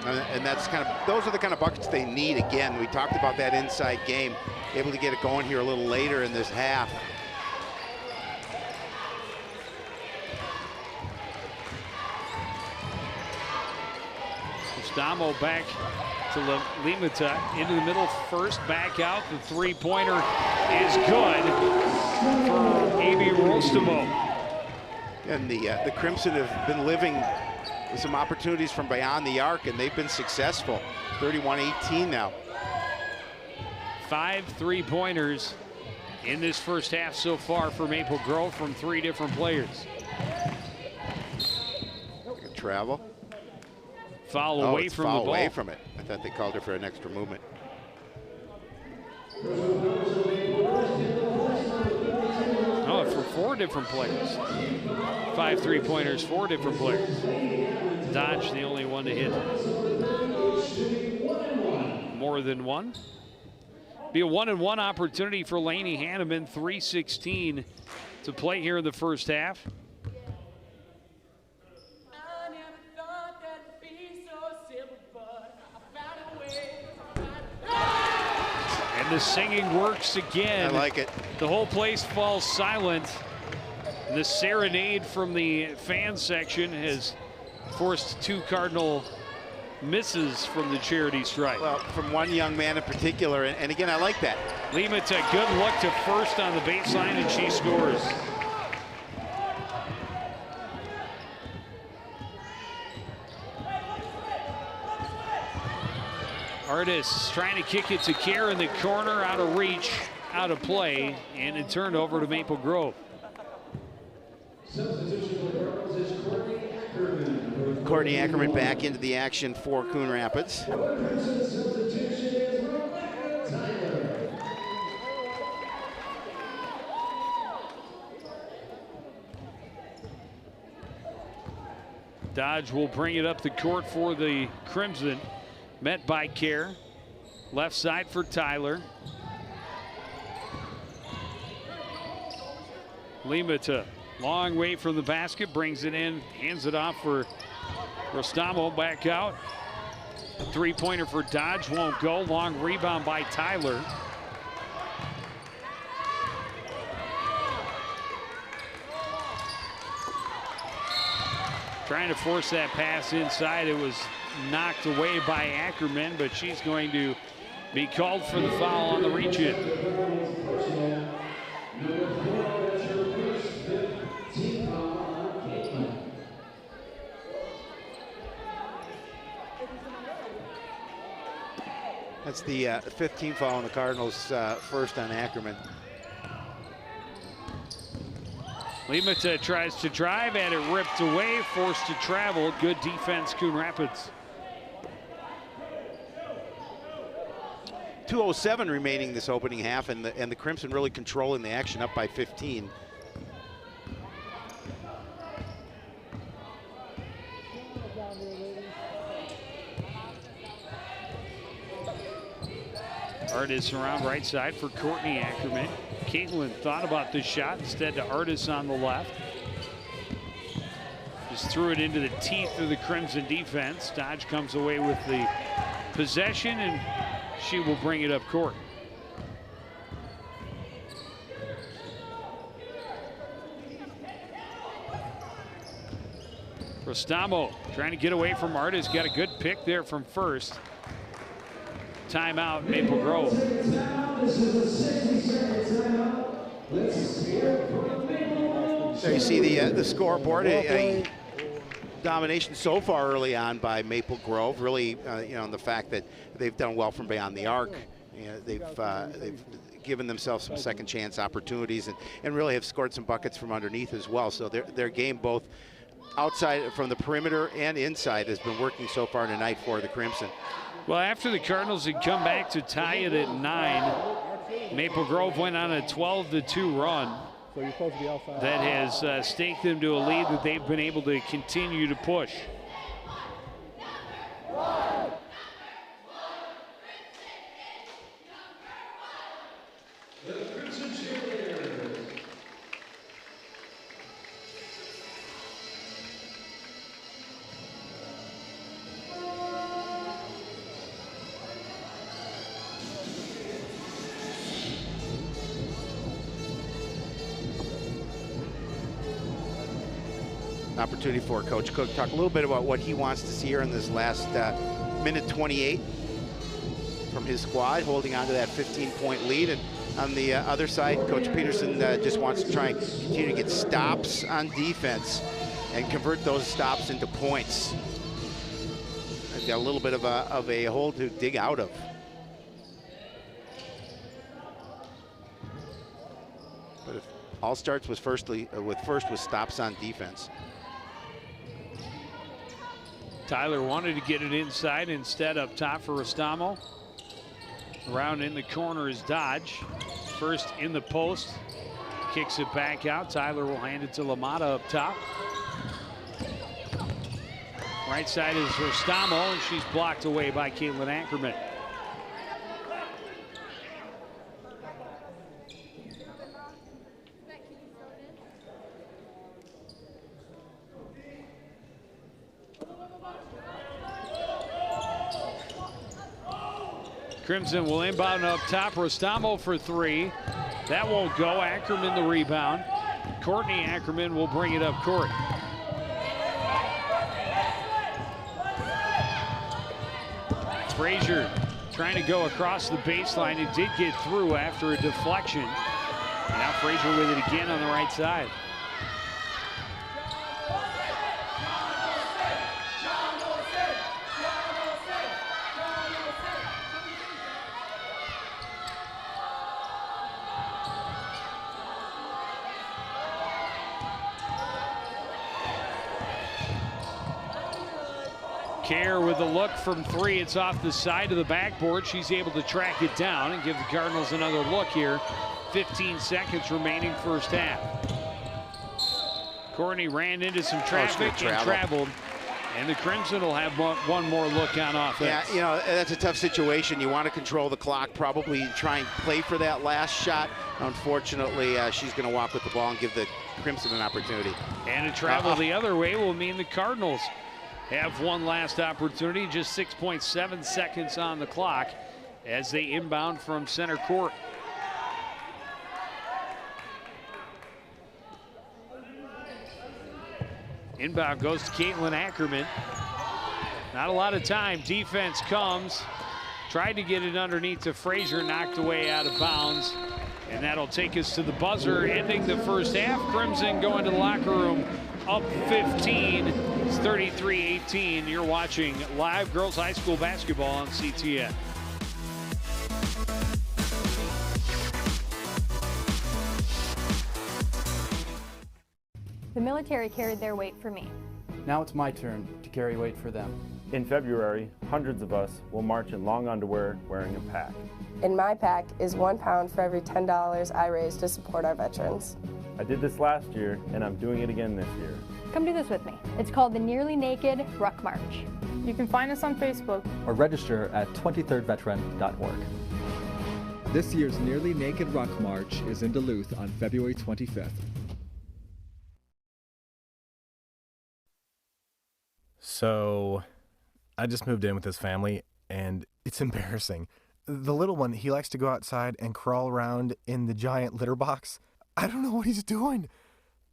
[SPEAKER 4] And that's those are the kind of buckets they need. Again, we talked about that inside game, able to get it going here a little later in this half.
[SPEAKER 2] Stamo back to Limata into the middle first, back out. The three-pointer is good for A.B. Rostamo.
[SPEAKER 4] And the Crimson have been living with some opportunities from beyond the arc, and they've been successful. 31-18 now.
[SPEAKER 2] 5 3-pointers in this first half so far for Maple Grove from 3 different players.
[SPEAKER 4] Good travel.
[SPEAKER 2] Foul away from the ball.
[SPEAKER 4] Away from it. I thought they called her for an extra movement.
[SPEAKER 2] Oh, for 4 different players. 5 3-pointers, 4 different players. Dodge, the only one to hit more than one. Be a 1-and-1 opportunity for Lainey Hanneman. 3:16 to play here in the first half. And the singing works again.
[SPEAKER 4] I like it.
[SPEAKER 2] The whole place falls silent. The serenade from the fan section has forced 2 Cardinal misses from the charity stripe.
[SPEAKER 4] Well, from one young man in particular, and again, I like that.
[SPEAKER 2] Limata, good look to first on the baseline, and she scores. Artis trying to kick it to Kerr in the corner, out of reach, out of play, and it turned over to Maple Grove.
[SPEAKER 4] Courtney Ackerman back into the action for Coon Rapids.
[SPEAKER 2] Dodge will bring it up the court for the Crimson. Met by Kerr. Left side for Tyler. Limata, long way from the basket, brings it in, hands it off for Rostamo, back out. 3-pointer for Dodge, won't go. Long rebound by Tyler. Trying to force that pass inside. It was knocked away by Ackerman, but she's going to be called for the foul on the reach-in.
[SPEAKER 4] That's the 15th foul on the Cardinals, first on Ackerman.
[SPEAKER 2] Limata tries to drive, and it ripped away, forced to travel. Good defense, Coon Rapids.
[SPEAKER 4] 2:07 remaining this opening half, and the Crimson really controlling the action, up by 15.
[SPEAKER 2] Artis around right side for Courtney Ackerman. Caitlin thought about this shot, instead to Artis on the left. Just threw it into the teeth of the Crimson defense. Dodge comes away with the possession, and she will bring it up court. Rostamo trying to get away from Artis. Got a good pick there from first. Timeout, Maple Grove.
[SPEAKER 4] There you see the scoreboard. A domination so far early on by Maple Grove. Really, you know, the fact that they've done well from beyond the arc. You know, they've given themselves some second chance opportunities, and really have scored some buckets from underneath as well. So their game, both outside from the perimeter and inside, has been working so far tonight for the Crimson.
[SPEAKER 2] Well, after the Cardinals had come back to tie it at 9, Maple Grove went on a 12-2 run.
[SPEAKER 5] So you're supposed to be outside.
[SPEAKER 2] That has staked them to a lead that they've been able to continue to push.
[SPEAKER 4] opportunity for Coach Cook. Talk a little bit about what he wants to see here in this last minute 28 from his squad, holding on to that 15-point lead. And on the other side, Coach Peterson just wants to try and continue to get stops on defense and convert those stops into points. They've got a little bit of a hole to dig out of. But if all starts with first with stops on defense.
[SPEAKER 2] Tyler wanted to get it inside, instead up top for Restamo. Around in the corner is Dodge. First in the post, kicks it back out. Tyler will hand it to LaMotta up top. Right side is Restamo, and she's blocked away by Caitlin Ackerman. Crimson will inbound up top. Restamo for three. That won't go. Ackerman the rebound. Courtney Ackerman will bring it up court. Frazier trying to go across the baseline. It did get through after a deflection. And now Frazier with it again on the right side. Kerr with a look from three. It's off the side of the backboard. She's able to track it down and give the Cardinals another look here. 15 seconds remaining first half. Courtney ran into some traffic and traveled. And the Crimson will have one more look on offense.
[SPEAKER 4] Yeah, you know, that's a tough situation. You want to control the clock, probably try and play for that last shot. Unfortunately, she's going to walk with the ball and give the Crimson an opportunity.
[SPEAKER 2] And to travel the other way will mean the Cardinals have one last opportunity. Just 6.7 seconds on the clock as they inbound from center court. Inbound goes to Caitlin Ackerman. Not a lot of time. Defense comes. Tried to get it underneath to Frazier, knocked away out of bounds. And that'll take us to the buzzer, ending the first half. Crimson going to the locker room up 15. It's 33-18. You're watching live girls high school basketball on CTN.
[SPEAKER 6] The military carried their weight for me.
[SPEAKER 7] Now it's my turn to carry weight for them.
[SPEAKER 8] In February, hundreds of us will march in long underwear wearing a pack.
[SPEAKER 9] In my pack is 1 pound for every $10 I raise to support our veterans.
[SPEAKER 8] I did this last year, and I'm doing it again this year.
[SPEAKER 6] Come do this with me. It's called the Nearly Naked Ruck March.
[SPEAKER 10] You can find us on Facebook
[SPEAKER 11] or register at 23rdveteran.org.
[SPEAKER 12] This year's Nearly Naked Ruck March is in Duluth on February 25th.
[SPEAKER 13] So, I just moved in with his family, and it's embarrassing. The little one, he likes to go outside and crawl around in the giant litter box. I don't know what he's doing.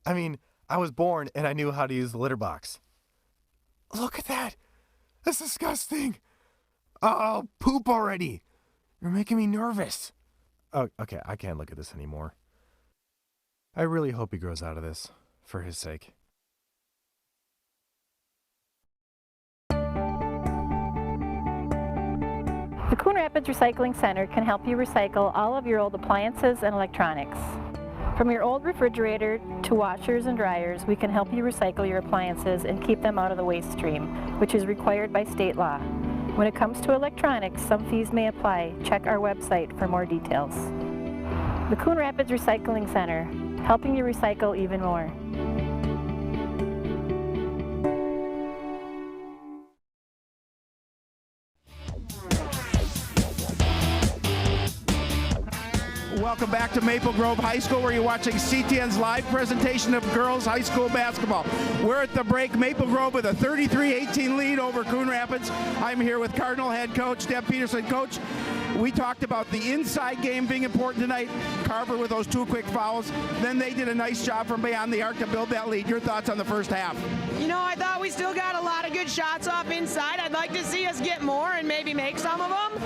[SPEAKER 13] I mean, I was born and I knew how to use the litter box. Look at that. That's disgusting. Oh, poop already. You're making me nervous. Oh, okay, I can't look at this anymore. I really hope he grows out of this, for his sake.
[SPEAKER 14] The Coon Rapids Recycling Center can help you recycle all of your old appliances and electronics. From your old refrigerator to washers and dryers, we can help you recycle your appliances and keep them out of the waste stream, which is required by state law. When it comes to electronics, some fees may apply. Check our website for more details. The Coon Rapids Recycling Center, helping you recycle even more.
[SPEAKER 1] Welcome back to Maple Grove High School, where you're watching CTN's live presentation of girls high school basketball. We're at the break. Maple Grove with a 33-18 lead over Coon Rapids. I'm here with Cardinal head coach Deb Peterson. Coach, we talked about the inside game being important tonight. Carver with those 2 quick fouls. Then they did a nice job from beyond the arc to build that lead. Your thoughts on the first half?
[SPEAKER 15] You know, I thought we still got a lot of good shots off inside. I'd like to see us get more and maybe make some of them.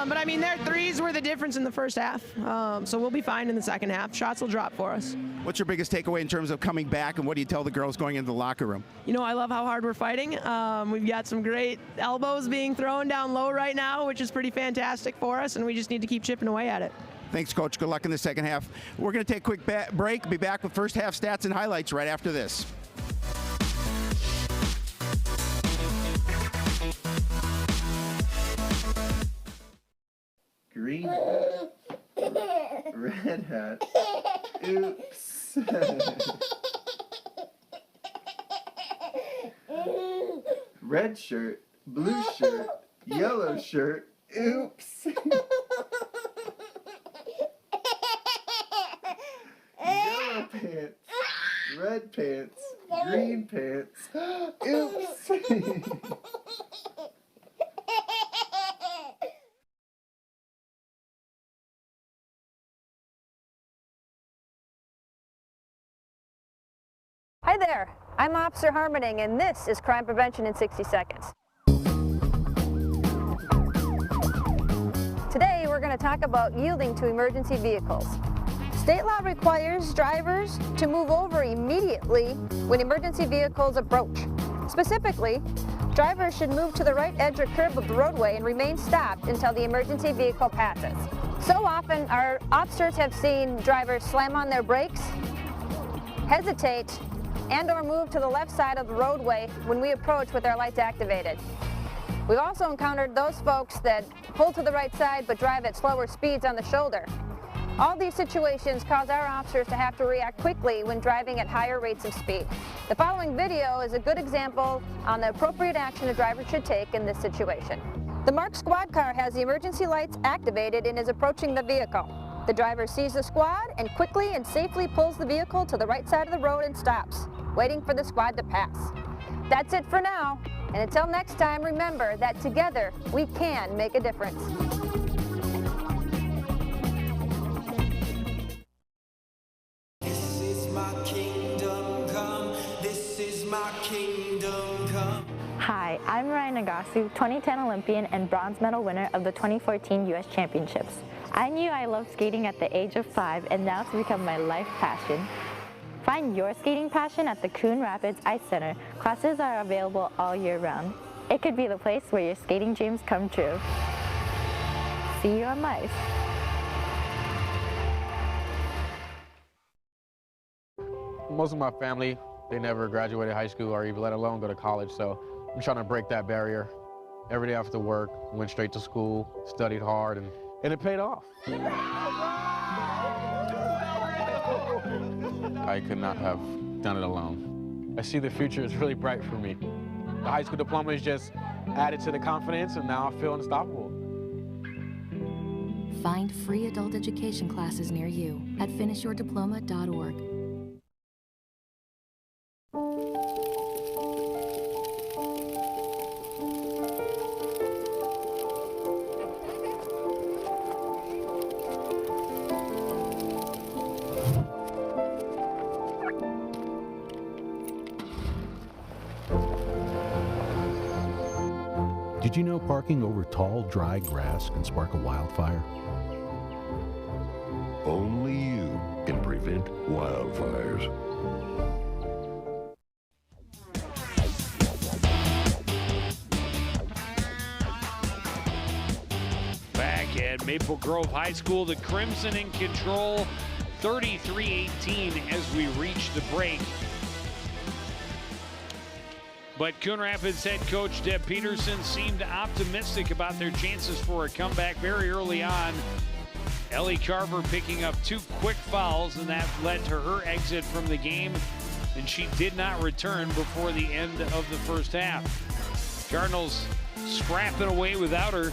[SPEAKER 15] But I mean, their threes were the difference in the first half. So we'll be fine in the second half. Shots will drop for us.
[SPEAKER 1] What's your biggest takeaway in terms of coming back, and what do you tell the girls going into the locker room?
[SPEAKER 15] You know, I love how hard we're fighting. We've got some great elbows being thrown down low right now, which is pretty fantastic for us, and we just need to keep chipping away at it.
[SPEAKER 1] Thanks, Coach. Good luck in the second half. We're going to take a quick break. Be back with first half stats and highlights right after this.
[SPEAKER 16] Green hat, red hat, oops. Red shirt, blue shirt, yellow shirt, oops. Yellow pants, red pants, green pants, oops.
[SPEAKER 17] Hi there, I'm Officer Harmoning, and this is Crime Prevention in 60 Seconds. Today we're going to talk about yielding to emergency vehicles. State law requires drivers to move over immediately when emergency vehicles approach. Specifically, drivers should move to the right edge or curb of the roadway and remain stopped until the emergency vehicle passes. So often our officers have seen drivers slam on their brakes, hesitate, and/or move to the left side of the roadway when we approach with our lights activated. We've also encountered those folks that pull to the right side but drive at slower speeds on the shoulder. All these situations cause our officers to have to react quickly when driving at higher rates of speed. The following video is a good example on the appropriate action a driver should take in this situation. The marked squad car has the emergency lights activated and is approaching the vehicle. The driver sees the squad and quickly and safely pulls the vehicle to the right side of the road and stops, waiting for the squad to pass. That's it for now, and until next time, remember that together we can make a difference.
[SPEAKER 18] This is my kingdom come, this is my kingdom come.
[SPEAKER 14] Hi, I'm Ryan Nagasu, 2010 Olympian and bronze medal winner of the 2014 U.S. Championships. I knew I loved skating at the age of 5, and now it's become my life passion. Find your skating passion at the Coon Rapids Ice Center. Classes are available all year round. It could be the place where your skating dreams come true. See you on ice.
[SPEAKER 19] Most of my family, they never graduated high school or even let alone go to college, so I'm trying to break that barrier. Every day after work, went straight to school, studied hard, and it paid off. I could not have done it alone. I see the future is really bright for me. The high school diploma is just added to the confidence, and now I feel unstoppable.
[SPEAKER 20] Find free adult education classes near you at finishyourdiploma.org.
[SPEAKER 21] Did you know parking over tall, dry grass can spark a wildfire?
[SPEAKER 22] Only you can prevent wildfires.
[SPEAKER 2] Back at Maple Grove High School, the Crimson in control, 33-18 as we reach the break. But Coon Rapids head coach Deb Peterson seemed optimistic about their chances for a comeback very early on. Ellie Carver picking up 2 quick fouls, and that led to her exit from the game, and she did not return before the end of the first half. Cardinals scrapping away without her.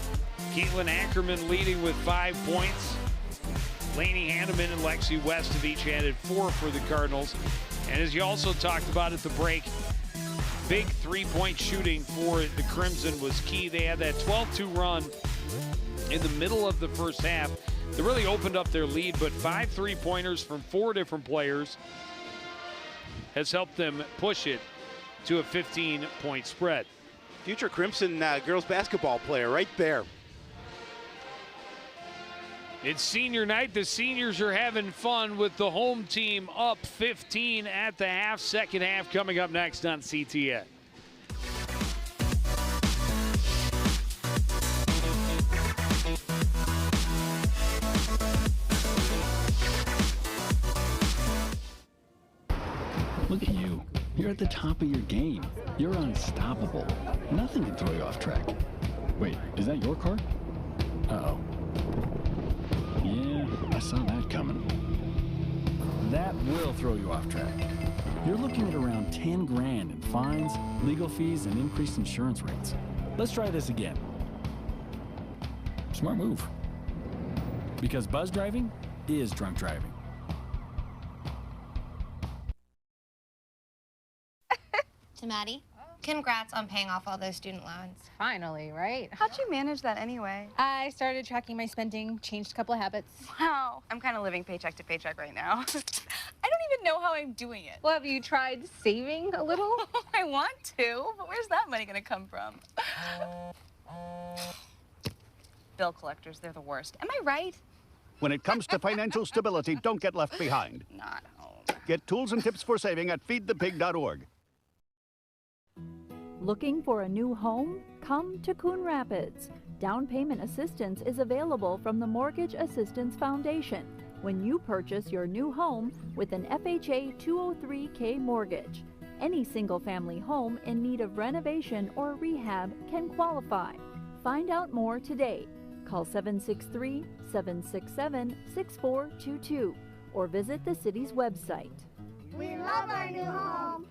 [SPEAKER 2] Caitlin Ackerman leading with 5 points. Lainey Hanneman and Lexi West have each added 4 for the Cardinals. And as you also talked about at the break, big three-point shooting for the Crimson was key. They had that 12-2 run in the middle of the first half. They really opened up their lead, but 5 3-pointers from 4 different players has helped them push it to a 15-point spread.
[SPEAKER 4] Future Crimson girls basketball player right there.
[SPEAKER 2] It's senior night. The seniors are having fun with the home team up 15 at the half. Second half coming up next on CTN.
[SPEAKER 3] Look at you. You're at the top of your game. You're unstoppable. Nothing can throw you off track. Wait, is that your car? Uh-oh. Yeah, I saw that coming. That will throw you off track. You're looking at around 10 grand in fines, legal fees, and increased insurance rates. Let's try this again. Smart move. Because buzz driving is drunk driving.
[SPEAKER 5] To Maddie, congrats on paying off all those student loans.
[SPEAKER 23] Finally, right?
[SPEAKER 5] How'd you manage that anyway?
[SPEAKER 23] I started tracking my spending, changed a couple of habits.
[SPEAKER 5] Wow, I'm kind of living paycheck to paycheck right now. I don't even know how I'm doing it.
[SPEAKER 23] Well, have you tried saving a little?
[SPEAKER 5] I want to, but where's that money gonna come from? Bill collectors, they're the worst. Am I right?
[SPEAKER 24] When it comes to financial stability, don't get left behind.
[SPEAKER 5] Not home.
[SPEAKER 24] Get tools and tips for saving at feedthepig.org.
[SPEAKER 25] Looking for a new home? Come to Coon Rapids. Down payment assistance is available from the Mortgage Assistance Foundation when you purchase your new home with an FHA 203K mortgage. Any single-family home in need of renovation or rehab can qualify. Find out more today. Call 763-767-6422 or visit the city's website.
[SPEAKER 26] We love our new home.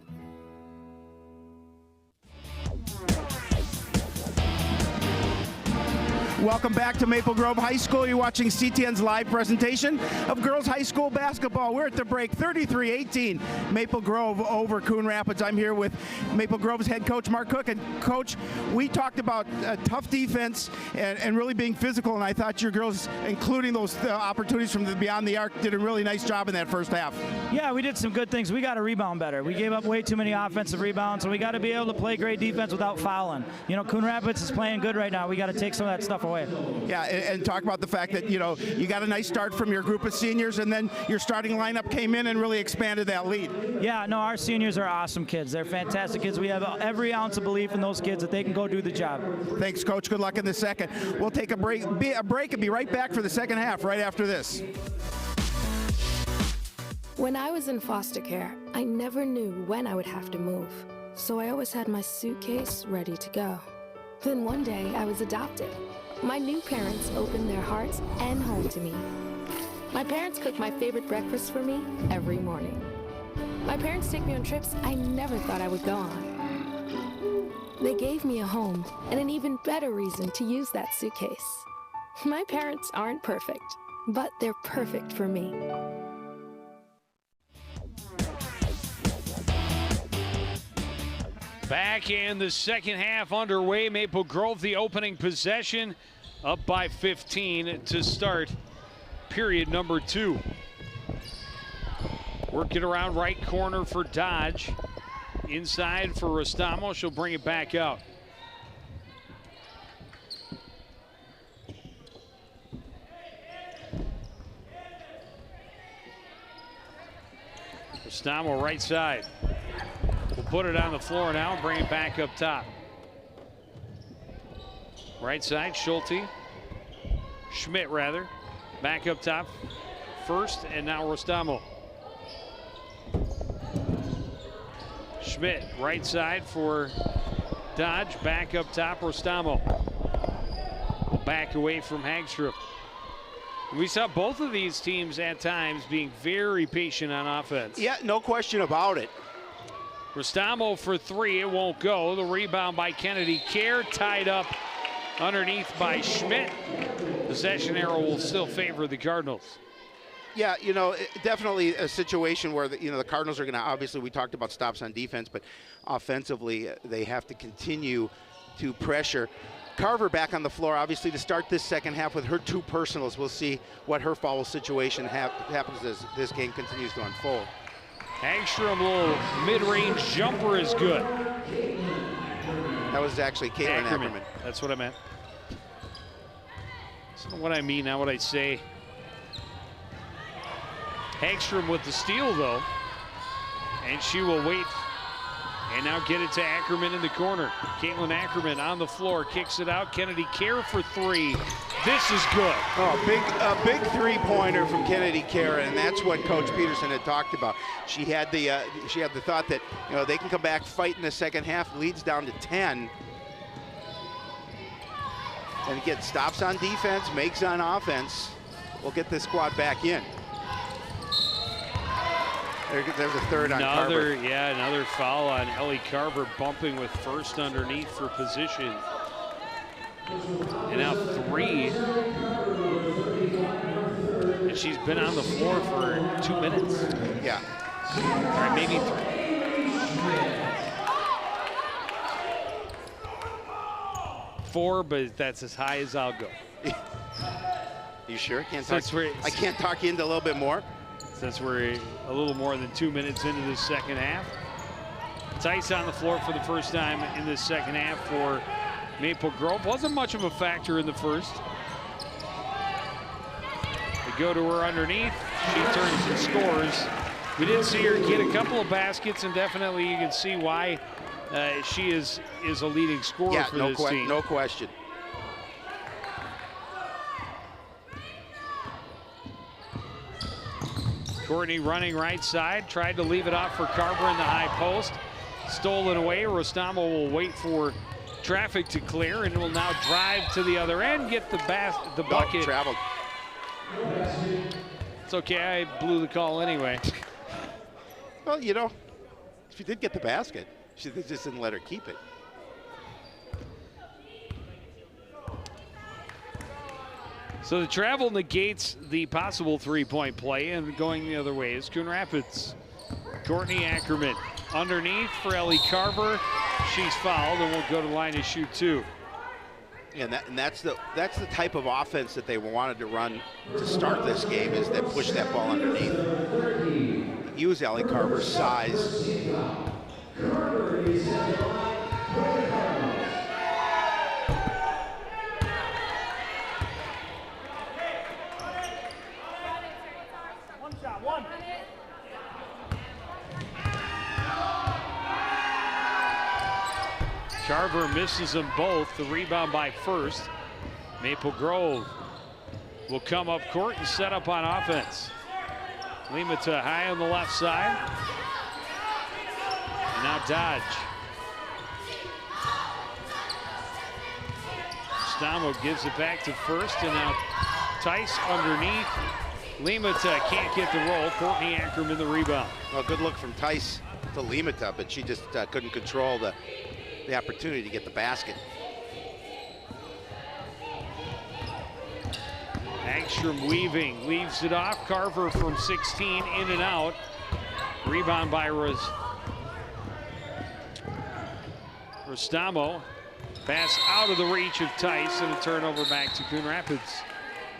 [SPEAKER 1] Welcome back to Maple Grove High School. You're watching CTN's live presentation of girls high school basketball. We're at the break, 33-18. Maple Grove over Coon Rapids. I'm here with Maple Grove's head coach, Mark Cook. And Coach, we talked about tough defense and really being physical, and I thought your girls, including those opportunities from the beyond the arc, did a really nice job in that first half.
[SPEAKER 27] Yeah, we did some good things. We got to rebound better. We gave up way too many offensive rebounds, so we got to be able to play great defense without fouling. You know, Coon Rapids is playing good right now. We got to take some of that stuff away.
[SPEAKER 1] Yeah, and talk about the fact that, you know, you got a nice start from your group of seniors, and then your starting lineup came in and really expanded that lead.
[SPEAKER 27] Yeah, no, our seniors are awesome kids. They're fantastic kids. We have every ounce of belief in those kids that they can go do the job.
[SPEAKER 1] Thanks, Coach. Good luck in the second. We'll take a break and be right back for the second half right after this.
[SPEAKER 28] When I was in foster care, I never knew when I would have to move, so I always had my suitcase ready to go. Then one day, I was adopted. My new parents opened their hearts and home to me. My parents cook my favorite breakfast for me every morning. My parents take me on trips I never thought I would go on. They gave me a home and an even better reason to use that suitcase. My parents aren't perfect, but they're perfect for me.
[SPEAKER 2] Back in the second half underway. Maple Grove, the opening possession, up by 15 to start period number 2. Working around right corner for Dodge. Inside for Rostamo. She'll bring it back out. Rostamo right side. We'll put it on the floor now and bring it back up top. Right side, Schulte. Schmidt, rather. Back up top first, and now Rostamo. Schmidt, right side for Dodge. Back up top, Rostamo. Back away from Hagstrup. We saw both of these teams at times being very patient on offense.
[SPEAKER 4] Yeah, no question about it.
[SPEAKER 2] Rostamo for 3, it won't go. The rebound by Kennedy Kerr, tied up underneath by Schmidt. Possession arrow will still favor the Cardinals.
[SPEAKER 4] Yeah, you know, definitely a situation where the Cardinals are going to, obviously we talked about stops on defense, but offensively they have to continue to pressure. Carver back on the floor, obviously, to start this second half with her 2 personals. We'll see what her foul situation happens as this game continues to unfold.
[SPEAKER 2] Hagstrom, little mid-range jumper is good.
[SPEAKER 4] That was actually Caitlin Ackerman.
[SPEAKER 2] That's what I meant. That's not what I mean, not what I say. Hagstrom with the steal, though. And she will wait. And now get it to Ackerman in the corner. Caitlin Ackerman on the floor, kicks it out. Kennedy Kerr for 3. This is good.
[SPEAKER 4] Oh, a big three-pointer from Kennedy Kerr, and that's what Coach Peterson had talked about. She had the thought that they can come back, fight in the second half, leads down to 10, and again stops on defense, makes on offense. We'll get this squad back in. There's a third on Carver.
[SPEAKER 2] Yeah, another foul on Ellie Carver, bumping with first underneath for position. And now 3. And she's been on the floor for 2 minutes.
[SPEAKER 4] Yeah.
[SPEAKER 2] All right, maybe 3. 4, but that's as high as I'll go.
[SPEAKER 4] You sure? I can't talk you into a little bit more?
[SPEAKER 2] Since we're a little more than 2 minutes into this second half. Tice on the floor for the first time in this second half for Maple Grove. Wasn't much of a factor in the first. They go to her underneath. She turns and scores. We did see her get a couple of baskets, and definitely you can see why she is a leading scorer for this team.
[SPEAKER 4] No question.
[SPEAKER 2] Courtney running right side, tried to leave it off for Carver in the high post. Stolen away. Rostamo will wait for traffic to clear and will now drive to the other end, get the bucket.
[SPEAKER 4] Traveled.
[SPEAKER 2] It's okay, I blew the call anyway.
[SPEAKER 4] Well, she did get the basket. She just didn't let her keep it.
[SPEAKER 2] So the travel negates the possible three-point play, and going the other way is Coon Rapids. Courtney Ackerman underneath for Ellie Carver. She's fouled and will go to line to shoot 2.
[SPEAKER 4] And that's the type of offense that they wanted to run to start this game, is that push that ball underneath. Use Ellie Carver's size.
[SPEAKER 2] Carver misses them both. The rebound by First. Maple Grove will come up court and set up on offense. Limata high on the left side. And now Dodge. Stamo gives it back to First, and now Tice underneath. Limata can't get the roll. Courtney Ackerman the rebound.
[SPEAKER 4] Well, good look from Tice to Limata, but she just couldn't control the opportunity to get the basket.
[SPEAKER 2] Hagstrom weaving, leaves it off. Carver from 16, in and out. Rebound by Rostamo. Pass out of the reach of Tice, and a turnover back to Coon Rapids.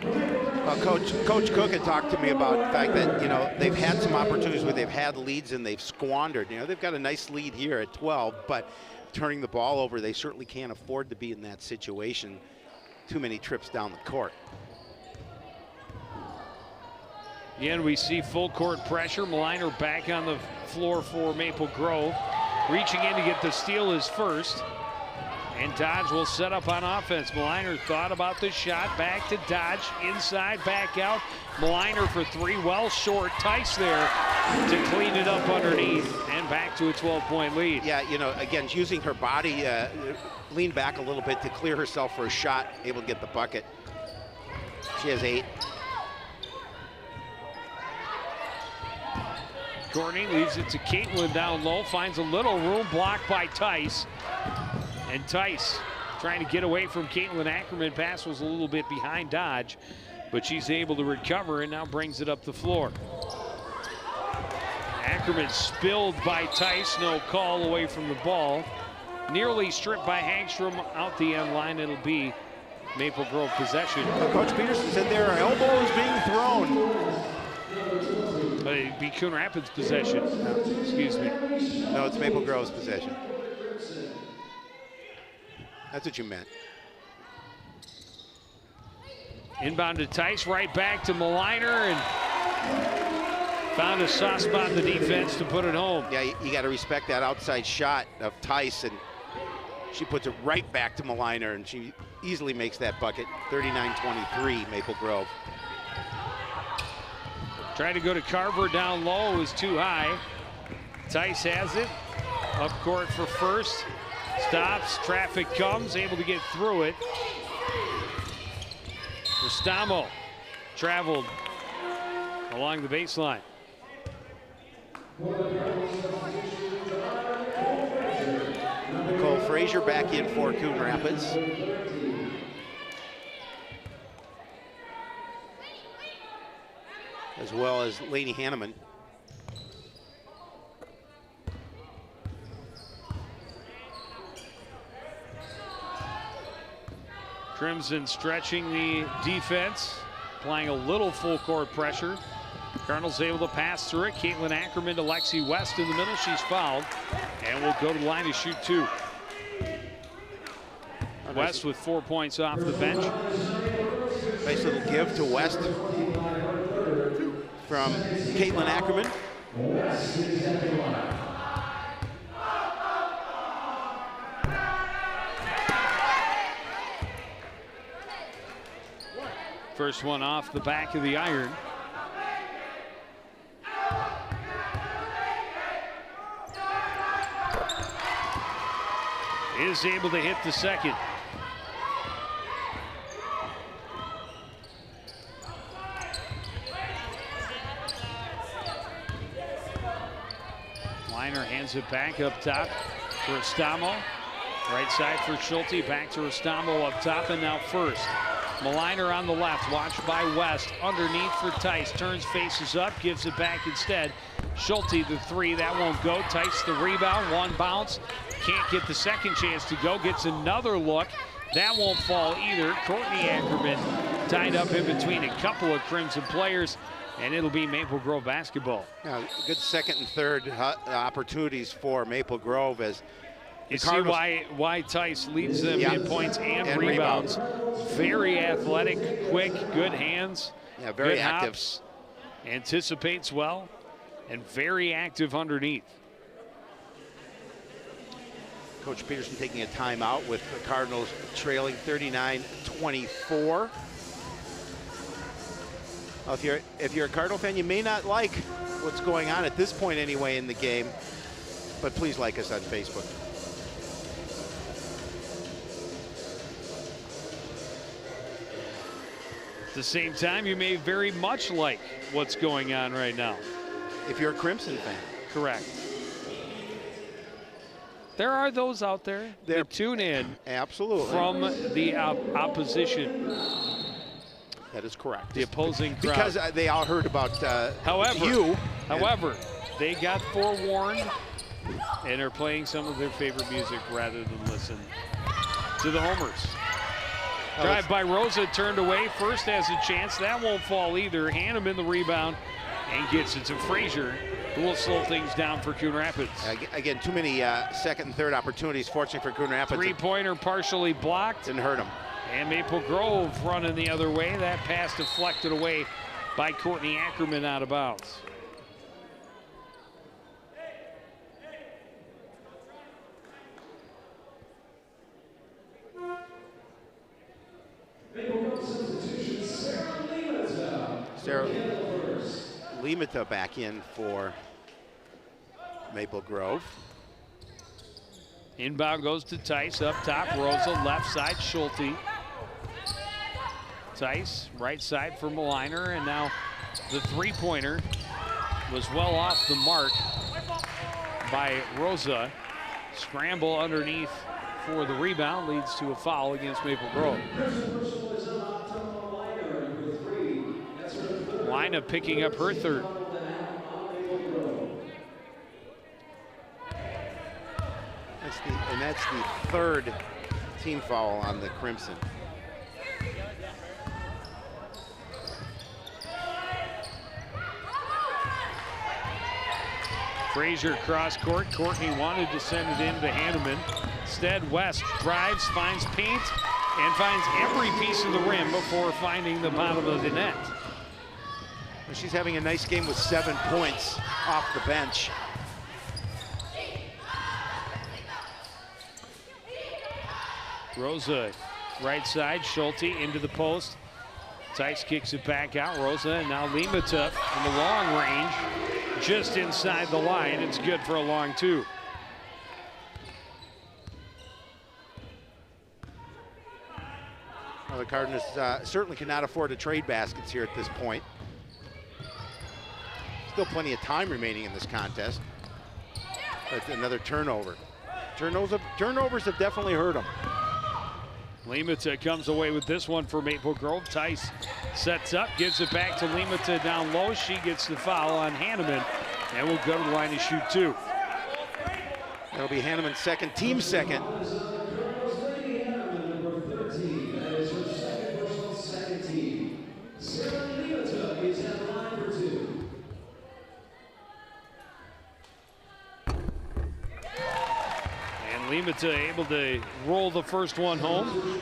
[SPEAKER 4] Well, Coach Cook had talked to me about the fact that, they've had some opportunities where they've had leads and they've squandered. They've got a nice lead here at 12, but turning the ball over, they certainly can't afford to be in that situation. Too many trips down the court.
[SPEAKER 2] Again, we see full court pressure. Maliner back on the floor for Maple Grove. Reaching in to get the steal is First. And Dodge will set up on offense. Maliner thought about the shot. Back to Dodge. Inside, back out. Maliner for 3. Well short. Tice there to clean it up underneath. And back to a 12-point lead.
[SPEAKER 4] Yeah, again, using her body, lean back a little bit to clear herself for a shot. Able to get the bucket. She has 8.
[SPEAKER 2] Courtney leaves it to Caitlin down low. Finds a little room, blocked by Tice. And Tice trying to get away from Caitlin Ackerman. Pass was a little bit behind Dodge. but she's able to recover and now brings it up the floor. Ackerman spilled by Tice, no call away from the ball. Nearly stripped by Hagstrom out the end line. It'll be Maple Grove possession.
[SPEAKER 4] Coach Peterson said there are elbows being thrown.
[SPEAKER 2] But it'd be Coon Rapids possession. Excuse me.
[SPEAKER 4] No, it's Maple Grove's possession. That's what you meant.
[SPEAKER 2] Inbound to Tice, right back to Maliner, and found a soft spot in the defense to put it home.
[SPEAKER 4] Yeah, you got to respect that outside shot of Tice, and she puts it right back to Maliner, and she easily makes that bucket. 39-23, Maple Grove.
[SPEAKER 2] Tried to go to Carver down low, it was too high. Tice has it, up court for first. Stops, traffic comes, able to get through it. Restamo traveled along the baseline.
[SPEAKER 4] Nicole Frazier back in for Coon Rapids. As well as Lainey Hanneman.
[SPEAKER 2] Crimson stretching the defense, applying a little full court pressure. Cardinals able to pass through it. Caitlin Ackerman to Lexi West in the middle. She's fouled and will go to the line to shoot 2. West with 4 points off the bench.
[SPEAKER 4] Nice little give to West from Caitlin Ackerman.
[SPEAKER 2] First one off the back of the iron. Is able to hit the second. Liner hands it back up top for Restamo. Right side for Schulte, back to Restamo up top, and now first. Maliner on the left, watched by West. Underneath for Tice, turns, faces up, gives it back instead. Schulte the 3, that won't go. Tice the rebound, one bounce. Can't get the second chance to go, gets another look. That won't fall either. Courtney Ackerman tied up in between a couple of Crimson players, and it'll be Maple Grove basketball.
[SPEAKER 4] Yeah, good second and third opportunities for Maple Grove as
[SPEAKER 2] you see why Tice leads them in points and rebounds. Very athletic, quick, good hands.
[SPEAKER 4] Yeah, very
[SPEAKER 2] good
[SPEAKER 4] active.
[SPEAKER 2] Hops, anticipates well, and very active underneath.
[SPEAKER 4] Coach Peterson taking a timeout with the Cardinals trailing 39-24. Well, if you're a Cardinal fan, you may not like what's going on at this point anyway in the game, but please like us on Facebook.
[SPEAKER 2] At the same time, you may very much like what's going on right now.
[SPEAKER 4] If you're a Crimson fan.
[SPEAKER 2] Correct. There are those out there that tune in
[SPEAKER 4] absolutely
[SPEAKER 2] from the opposition.
[SPEAKER 4] That is correct.
[SPEAKER 2] The opposing crowd.
[SPEAKER 4] Because they all heard about
[SPEAKER 2] However, they got forewarned and are playing some of their favorite music rather than listen to the homers. Drive by Rosa, turned away. First has a chance. That won't fall either. Hanneman the rebound and gets it to Frazier, who will slow things down for Coon Rapids.
[SPEAKER 4] Again, too many second and third opportunities, fortunately for Coon Rapids.
[SPEAKER 2] Three-pointer partially blocked.
[SPEAKER 4] Didn't hurt him.
[SPEAKER 2] And Maple Grove running the other way. That pass deflected away by Courtney Ackerman out of bounds.
[SPEAKER 4] Sarah Limita back in for Maple Grove.
[SPEAKER 2] Inbound goes to Tice up top. Rosa left side, Schulte. Tice right side for Maliner, and now the three-pointer was well off the mark by Rosa. Scramble underneath for the rebound leads to a foul against Maple Grove. Carolina picking up her third.
[SPEAKER 4] That's the third team foul on the Crimson.
[SPEAKER 2] Frazier cross court. Courtney wanted to send it into Hanneman. Instead, West drives, finds paint, and finds every piece of the rim before finding the bottom of the net.
[SPEAKER 4] She's having a nice game with 7 points off the bench.
[SPEAKER 2] Rosa, right side, Schulte into the post. Tice kicks it back out. Rosa, and now Limata in the long range, just inside the line. It's good for a long two.
[SPEAKER 4] Well, the Cardinals certainly cannot afford to trade baskets here at this point. Still plenty of time remaining in this contest. But another turnover. Turnovers have definitely hurt them.
[SPEAKER 2] Limata comes away with this one for Maple Grove. Tice sets up, gives it back to Limata down low. She gets the foul on Hanneman, and will go to the line to shoot two.
[SPEAKER 4] That'll be Hanneman's second, team second.
[SPEAKER 2] Limata able to roll the first one home.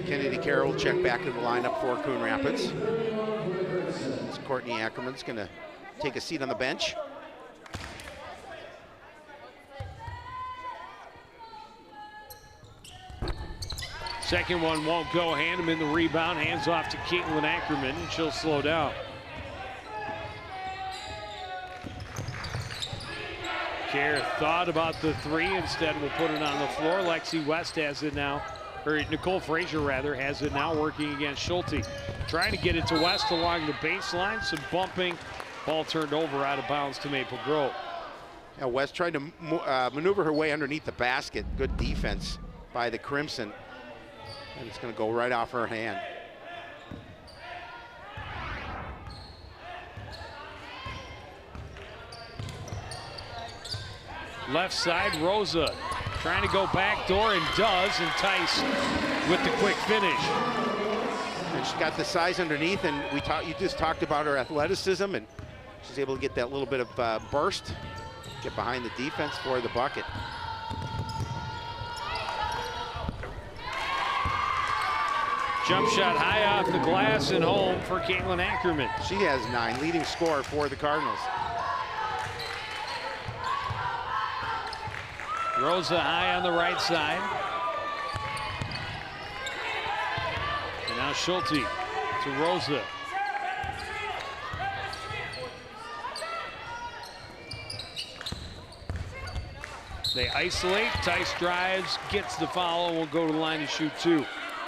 [SPEAKER 4] Kennedy Carroll will check back to the lineup for Coon Rapids. Courtney Ackerman's going to take a seat on the bench.
[SPEAKER 2] Second one won't go. Hanneman the rebound, hands off to Caitlin Ackerman, and she'll slow down. Kerr thought about the three, instead will put it on the floor. Lexi West has it now, or Nicole Frazier rather, has it now working against Schulte. Trying to get it to West along the baseline, some bumping. Ball turned over out of bounds to Maple Grove.
[SPEAKER 4] Now West tried to maneuver her way underneath the basket. Good defense by the Crimson. And it's going to go right off her hand.
[SPEAKER 2] Left side, Rosa trying to go back door and does, and Tice with the quick finish.
[SPEAKER 4] And she's got the size underneath, and you just talked about her athleticism, and she's able to get that little bit of burst, get behind the defense for the bucket.
[SPEAKER 2] Jump shot high off the glass and home for Caitlin Ackerman.
[SPEAKER 4] She has 9, leading scorer for the Cardinals.
[SPEAKER 2] Rosa high on the right side. And now Schulte to Rosa. They isolate, Tice drives, gets the foul, and will go to the line to shoot two.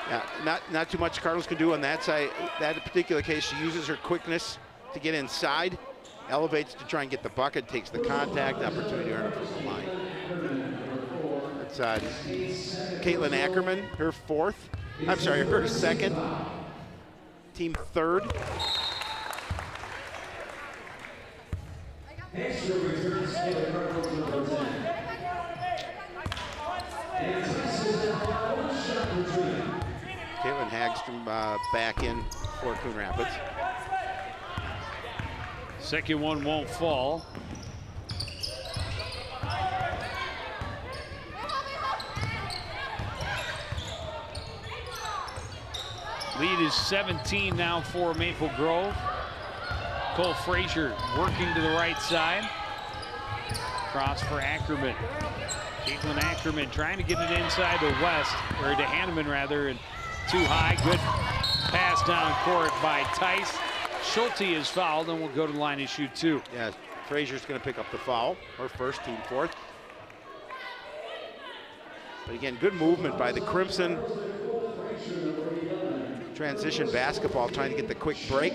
[SPEAKER 4] Yeah, not too much Cardinals can do on that side. That particular case, she uses her quickness to get inside, elevates to try and get the bucket, takes the contact, opportunity to earn it from the line. That's Caitlin Ackerman, her her second, team third. Caitlin Hagstrom back in for Coon Rapids.
[SPEAKER 2] Second one won't fall. Lead is 17 now for Maple Grove. Cole Frazier working to the right side. Cross for Ackerman. Caitlin Ackerman trying to get it inside to West, or to Hanneman rather, and too high. Good pass down court by Tice. Schulte is fouled and will go to the line and shoot two.
[SPEAKER 4] Yeah, Frazier's going to pick up the foul, her first, team fourth. But again, good movement by the Crimson. Transition basketball, trying to get the quick break.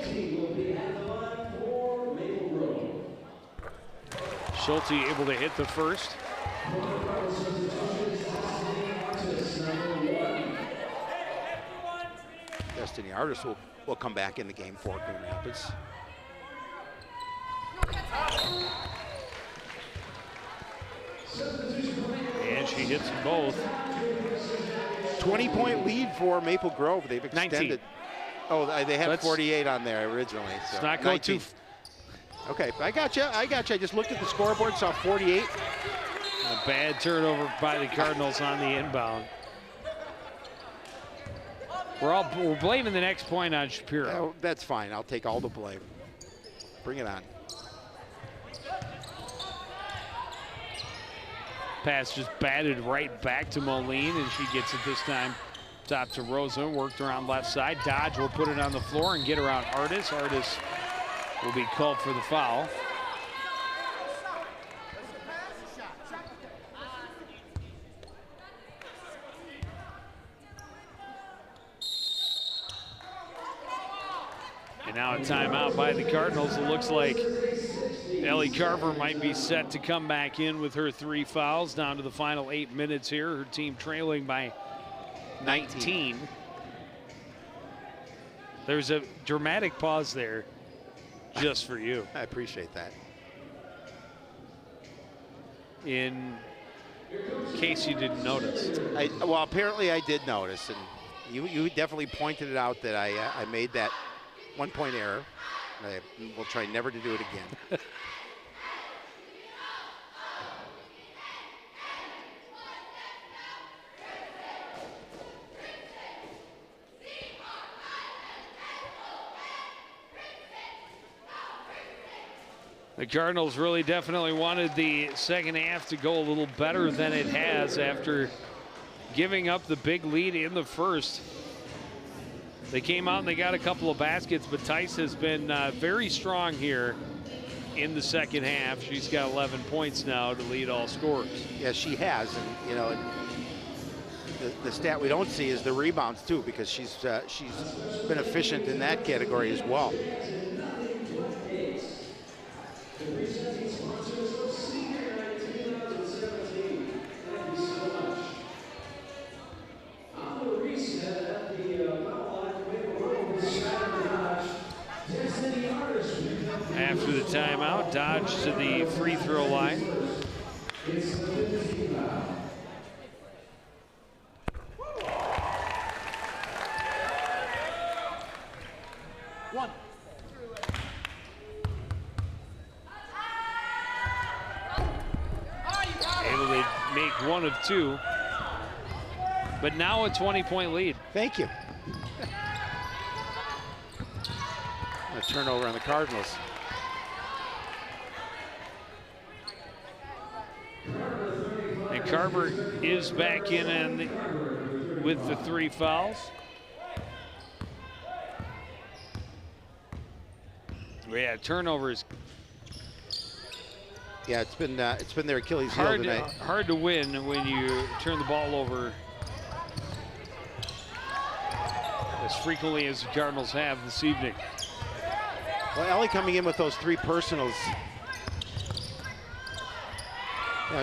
[SPEAKER 2] Schulte able to hit the first.
[SPEAKER 4] Destiny Artist will come back in the game for Coon Rapids.
[SPEAKER 2] And she hits them both.
[SPEAKER 4] 20-point lead for Maple Grove. They've extended.
[SPEAKER 2] 19.
[SPEAKER 4] Oh, they had 48 on there originally. So
[SPEAKER 2] it's not going too.
[SPEAKER 4] Okay, I got you. I just looked at the scoreboard, saw 48.
[SPEAKER 2] A bad turnover by the Cardinals on the inbound. We're blaming the next point on Shapiro.
[SPEAKER 4] Oh, that's fine. I'll take all the blame. Bring it on.
[SPEAKER 2] Pass just batted right back to Moline, and she gets it this time. Top to Rosa, worked around left side. Dodge will put it on the floor and get around Artis. Artis will be called for the foul. And now a timeout by the Cardinals. It looks like Ellie Carver might be set to come back in with her 3 fouls down to the final 8 minutes here. Her team trailing by 19. There's a dramatic pause there just for you.
[SPEAKER 4] I appreciate that. In
[SPEAKER 2] case you didn't notice.
[SPEAKER 4] Well, apparently I did notice, and you definitely pointed it out that I made that 1-point error. I will try never to do it again.
[SPEAKER 2] The Cardinals really definitely wanted the second half to go a little better than it has after giving up the big lead in the first. They came out and they got a couple of baskets, but Tice has been very strong here in the second half. She's got 11 points now to lead all scorers.
[SPEAKER 4] Yeah, she has, and you know, the stat we don't see is the rebounds too, because she's been efficient in that category as well.
[SPEAKER 2] After the timeout, Dodge to the free throw line. Able to make 1 of 2, but now a 20-point lead.
[SPEAKER 4] Thank you. A turnover on the Cardinals.
[SPEAKER 2] And Carver is back in and with the 3 fouls. Yeah, turnovers.
[SPEAKER 4] Yeah, it's been their Achilles heel tonight.
[SPEAKER 2] Hard to win when you turn the ball over as frequently as the Cardinals have this evening.
[SPEAKER 4] Well, Ellie coming in with those 3 personals.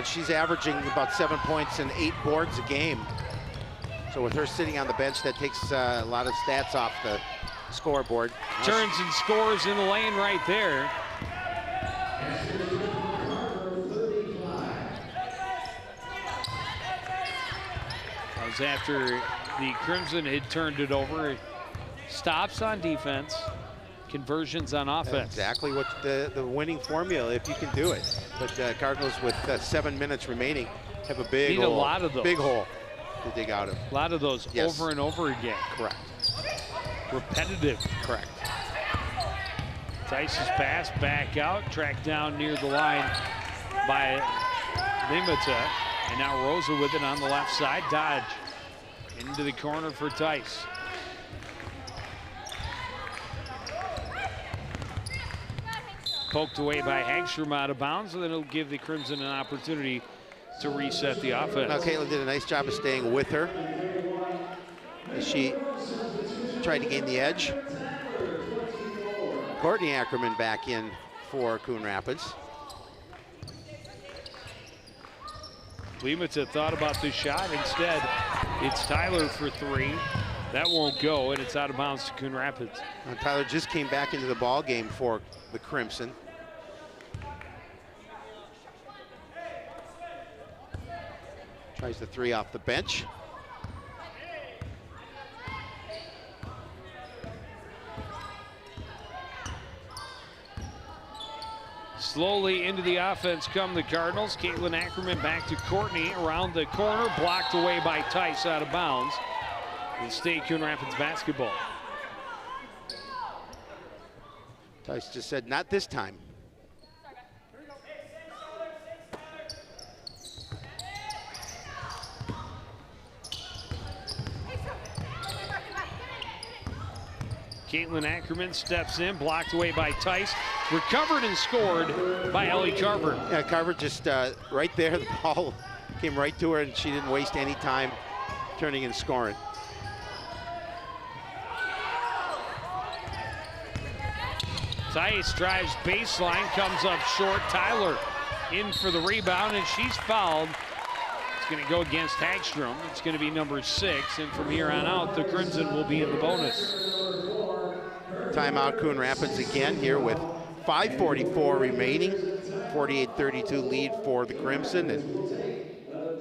[SPEAKER 4] She's averaging about 7 points and 8 boards a game. So with her sitting on the bench, that takes a lot of stats off the scoreboard.
[SPEAKER 2] Turns and scores in the lane right there. That was after the Crimson had turned it over. Stops on defense, conversions on offense.
[SPEAKER 4] Exactly what the winning formula, if you can do it. But Cardinals with 7 minutes remaining have a big hole.
[SPEAKER 2] Need a lot of those.
[SPEAKER 4] Big hole to dig out of.
[SPEAKER 2] A lot of those over and over again.
[SPEAKER 4] Correct.
[SPEAKER 2] Repetitive.
[SPEAKER 4] Correct.
[SPEAKER 2] Tice's pass back out, tracked down near the line by Limata. And now Rosa with it on the left side. Dodge into the corner for Tice. Poked away by Hagstrom out of bounds, and then it'll give the Crimson an opportunity to reset the offense.
[SPEAKER 4] Now Caitlin did a nice job of staying with her as she tried to gain the edge. Courtney Ackerman back in for Coon Rapids.
[SPEAKER 2] Limata thought about this shot. Instead, it's Tyler for 3. That won't go, and it's out of bounds to Coon Rapids.
[SPEAKER 4] Tyler just came back into the ball game for the Crimson. Tries the three off the bench.
[SPEAKER 2] Slowly into the offense come the Cardinals. Caitlin Ackerman back to Courtney around the corner, blocked away by Tice, out of bounds. It'll stay Coon Rapids basketball.
[SPEAKER 4] Tice just said, not this time.
[SPEAKER 2] Caitlin Ackerman steps in, blocked away by Tice. Recovered and scored by Ellie Carver.
[SPEAKER 4] Yeah, Carver just right there, the ball came right to her and she didn't waste any time turning and scoring.
[SPEAKER 2] Tice drives baseline, comes up short. Tyler in for the rebound, and she's fouled. It's going to go against Hagstrom. It's going to be number 6, and from here on out, the Crimson will be in the bonus.
[SPEAKER 4] Timeout, Coon Rapids again here with 5:44 remaining. 48-32 lead for the Crimson. And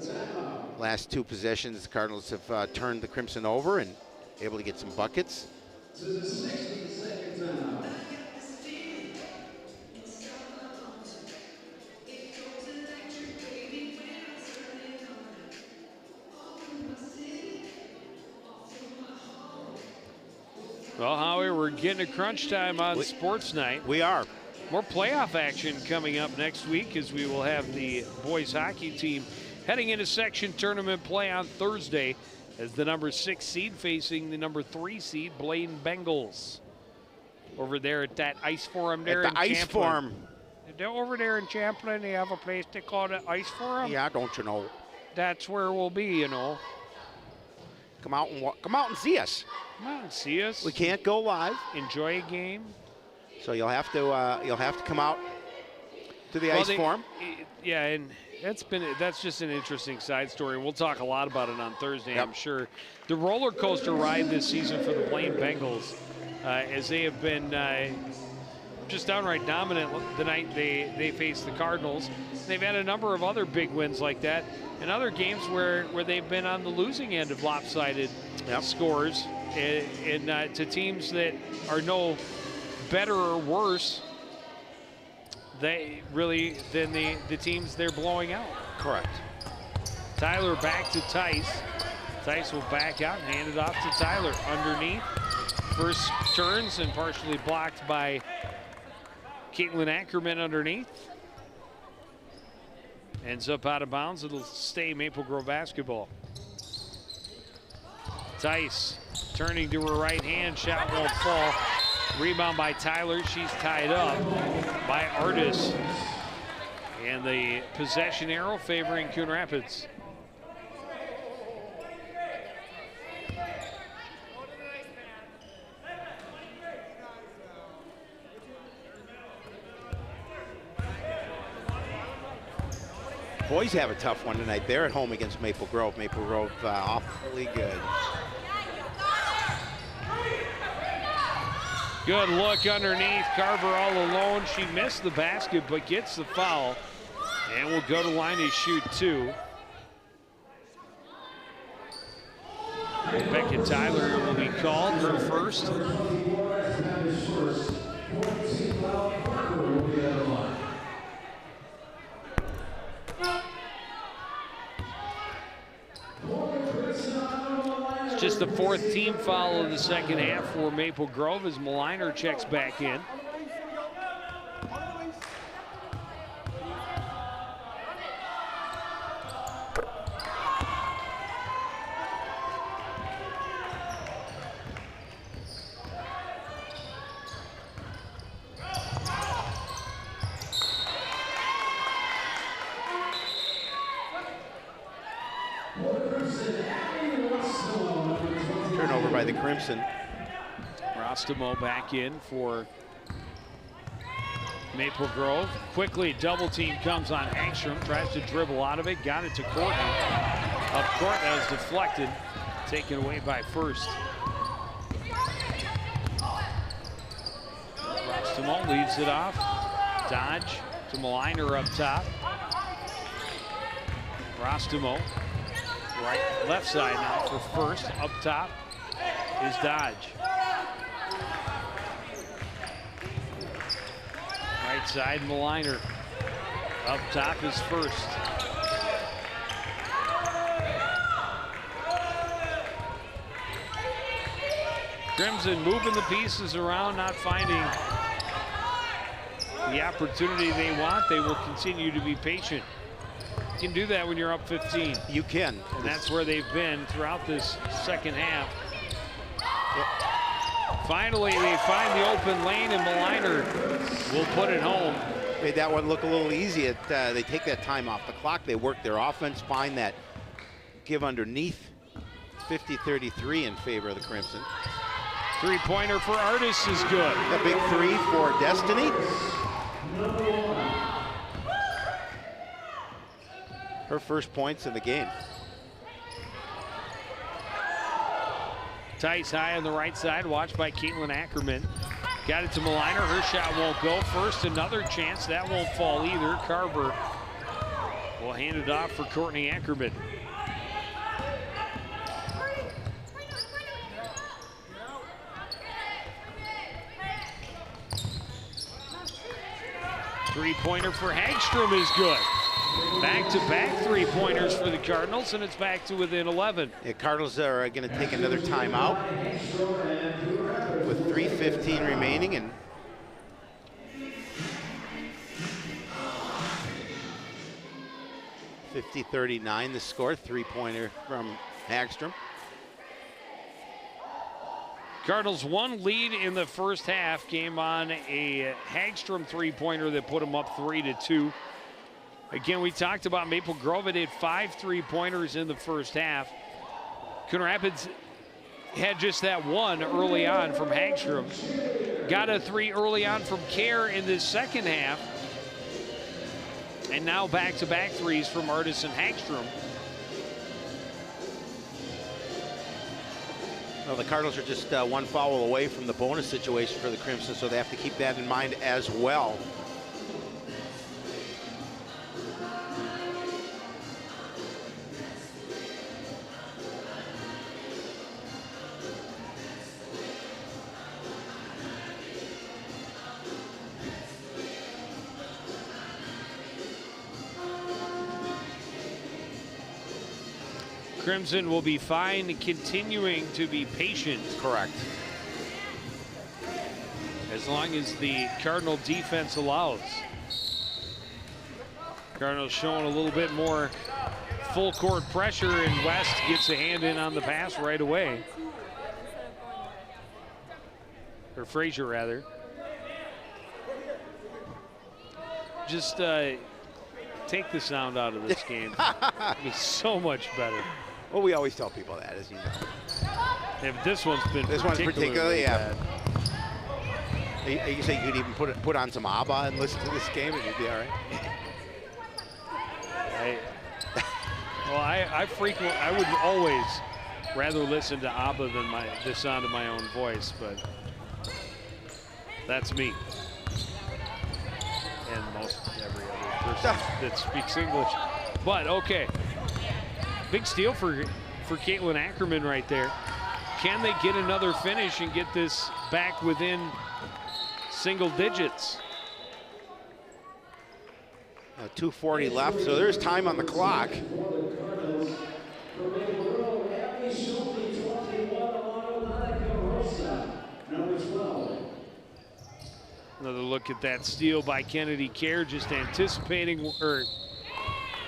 [SPEAKER 4] last 2 possessions, the Cardinals have turned the Crimson over and able to get some buckets.
[SPEAKER 2] Well, Howie, we're getting a crunch time on Sports Night.
[SPEAKER 4] We are.
[SPEAKER 2] More playoff action coming up next week, as we will have the boys hockey team heading into section tournament play on Thursday as the number 6 seed facing the number 3 seed Blaine Bengals over there at that ice forum there
[SPEAKER 4] at the
[SPEAKER 2] in
[SPEAKER 4] ice
[SPEAKER 2] Champlain.
[SPEAKER 4] forum.
[SPEAKER 2] They're over there in Champlain, they have a place they call the ice forum.
[SPEAKER 4] Yeah, don't you know?
[SPEAKER 2] That's where we'll be, you know.
[SPEAKER 4] Come out and see us.
[SPEAKER 2] Come out and see us.
[SPEAKER 4] We can't go live.
[SPEAKER 2] Enjoy a game.
[SPEAKER 4] So you'll have to come out to the ice forum.
[SPEAKER 2] Yeah, and that's just an interesting side story. We'll talk a lot about it on Thursday, I'm sure. The roller coaster ride this season for the Blaine Bengals, as they have been just downright dominant the night they faced the Cardinals. They've had a number of other big wins like that, and other games where they've been on the losing end of lopsided scores, and to teams that are no better or worse than the teams they're blowing out.
[SPEAKER 4] Correct.
[SPEAKER 2] Tyler back to Tice. Tice will back out and hand it off to Tyler underneath. First turns and partially blocked by Caitlin Ackerman underneath. Ends up out of bounds. It'll stay Maple Grove basketball. Tice turning to her right hand. Shot won't fall. Rebound by Tyler. She's tied up by Artis. And the possession arrow favoring Coon Rapids.
[SPEAKER 4] Boys have a tough one tonight. They're at home against Maple Grove. Maple Grove awfully good.
[SPEAKER 2] Good look underneath. Carver all alone. She missed the basket but gets the foul. And will go to line to shoot 2. Rebecca Tyler will be called, her first. It's just the 4th team foul of the second half for Maple Grove as Maliner checks back in.
[SPEAKER 4] Turnover by the Crimson.
[SPEAKER 2] Rostamo back in for Maple Grove. Quickly, double team comes on Hagstrom, tries to dribble out of it, got it to Courtney. Up court, that was deflected. taken away by First. Rostimo leaves it off. Dodge to Maliner up top. Rostimo, left side now for First. Up top is Dodge. Right side, Maliner. Up top is First. Crimson moving the pieces around, not finding the opportunity they want. They will continue to be patient. You can do that when you're up 15.
[SPEAKER 4] You can.
[SPEAKER 2] And that's where they've been throughout this second half. Yep. Finally, they find the open lane, and Maliner will put it home.
[SPEAKER 4] Made that one look a little easy. They take that time off the clock. They work their offense, find that give underneath. 50-33 in favor of the Crimson.
[SPEAKER 2] Three-pointer for Artis is good.
[SPEAKER 4] A big three for Destiny. Her first points in the game.
[SPEAKER 2] Tice high on the right side, watched by Caitlin Ackerman. Got it to Maliner, her shot won't go. First, another chance, that won't fall either. Carver will hand it off for Courtney Ackerman. Three-pointer for Hagstrom is good. Back-to-back three-pointers for the Cardinals, and it's back to within 11.
[SPEAKER 4] The Cardinals are going to take another timeout with 3:15 remaining, and .50-39 the score. Three-pointer from Hagstrom.
[SPEAKER 2] Cardinals one lead in the first half, came on a Hagstrom three-pointer that put them up 3-2. Again, we talked about Maple Grove. It had 5 three-pointers in the first half. Coon Rapids had just that one early on from Hagstrom. Got a 3 early on from Kerr in the second half. And now back-to-back threes from Artis and Hagstrom.
[SPEAKER 4] Well, the Cardinals are just one foul away from the bonus situation for the Crimson, so they have to keep that in mind as well.
[SPEAKER 2] Crimson will be fine, continuing to be patient.
[SPEAKER 4] Correct.
[SPEAKER 2] As long as the Cardinal defense allows. Cardinals showing a little bit more full court pressure, and West gets a hand in on the pass right away. Or Frazier, rather. Just take the sound out of this game. It'd be so much better.
[SPEAKER 4] Well, we always tell people that, as you know.
[SPEAKER 2] Yeah, but this one's been
[SPEAKER 4] particularly
[SPEAKER 2] bad.
[SPEAKER 4] You say you could even put on some ABBA and listen to this game, and you'd be all right.
[SPEAKER 2] I would always rather listen to ABBA than the sound of my own voice, but that's me. And most every other person that speaks English. But okay, big steal for Caitlin Ackerman right there. Can they get another finish and get this back within single digits?
[SPEAKER 4] 2:40 left, so there's time on the clock.
[SPEAKER 2] Another look at that steal by Kennedy Kerr, just anticipating, or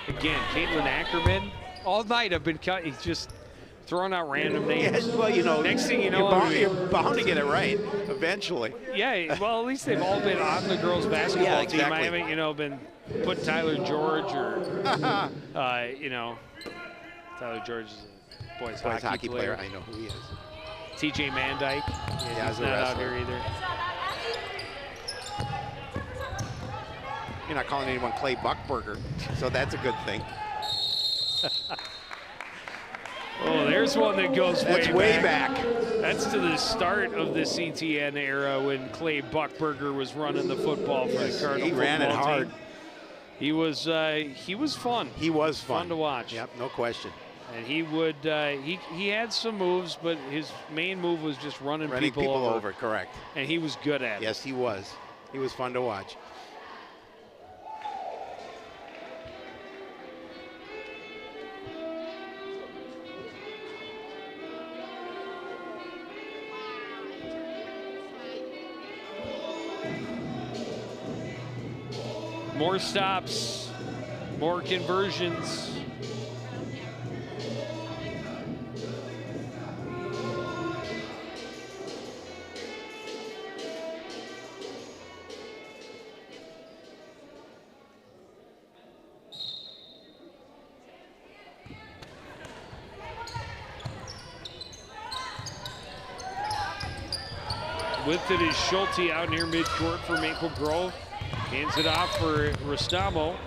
[SPEAKER 2] again, Caitlin Ackerman. All night I've been he's just throwing out random names.
[SPEAKER 4] Yes, well, you know,
[SPEAKER 2] next thing you know,
[SPEAKER 4] you're bound to get it right eventually.
[SPEAKER 2] Yeah, well, at least they've all been on the girls' basketball
[SPEAKER 4] exactly.
[SPEAKER 2] team. I haven't, been put Tyler George or, Tyler George is a boys hockey player.
[SPEAKER 4] I know who he is.
[SPEAKER 2] TJ Mandyke. Yeah, he's not out here either.
[SPEAKER 4] You're not calling anyone Clay Buckberger, so that's a good thing.
[SPEAKER 2] Oh, there's one that goes
[SPEAKER 4] That's way back.
[SPEAKER 2] That's to the start of the CTN era when Clay Buckberger was running the football for the Cardinal
[SPEAKER 4] he ran it
[SPEAKER 2] football
[SPEAKER 4] hard.
[SPEAKER 2] team. He was fun.
[SPEAKER 4] He was
[SPEAKER 2] fun to watch.
[SPEAKER 4] Yep, no question.
[SPEAKER 2] And he would he had some moves, but his main move was just running people over.
[SPEAKER 4] Correct.
[SPEAKER 2] And he was good at it.
[SPEAKER 4] Yes, he was. He was fun to watch.
[SPEAKER 2] More stops, more conversions. With it is Schulte out near midcourt for Maple Grove. Hands it off for Restamo.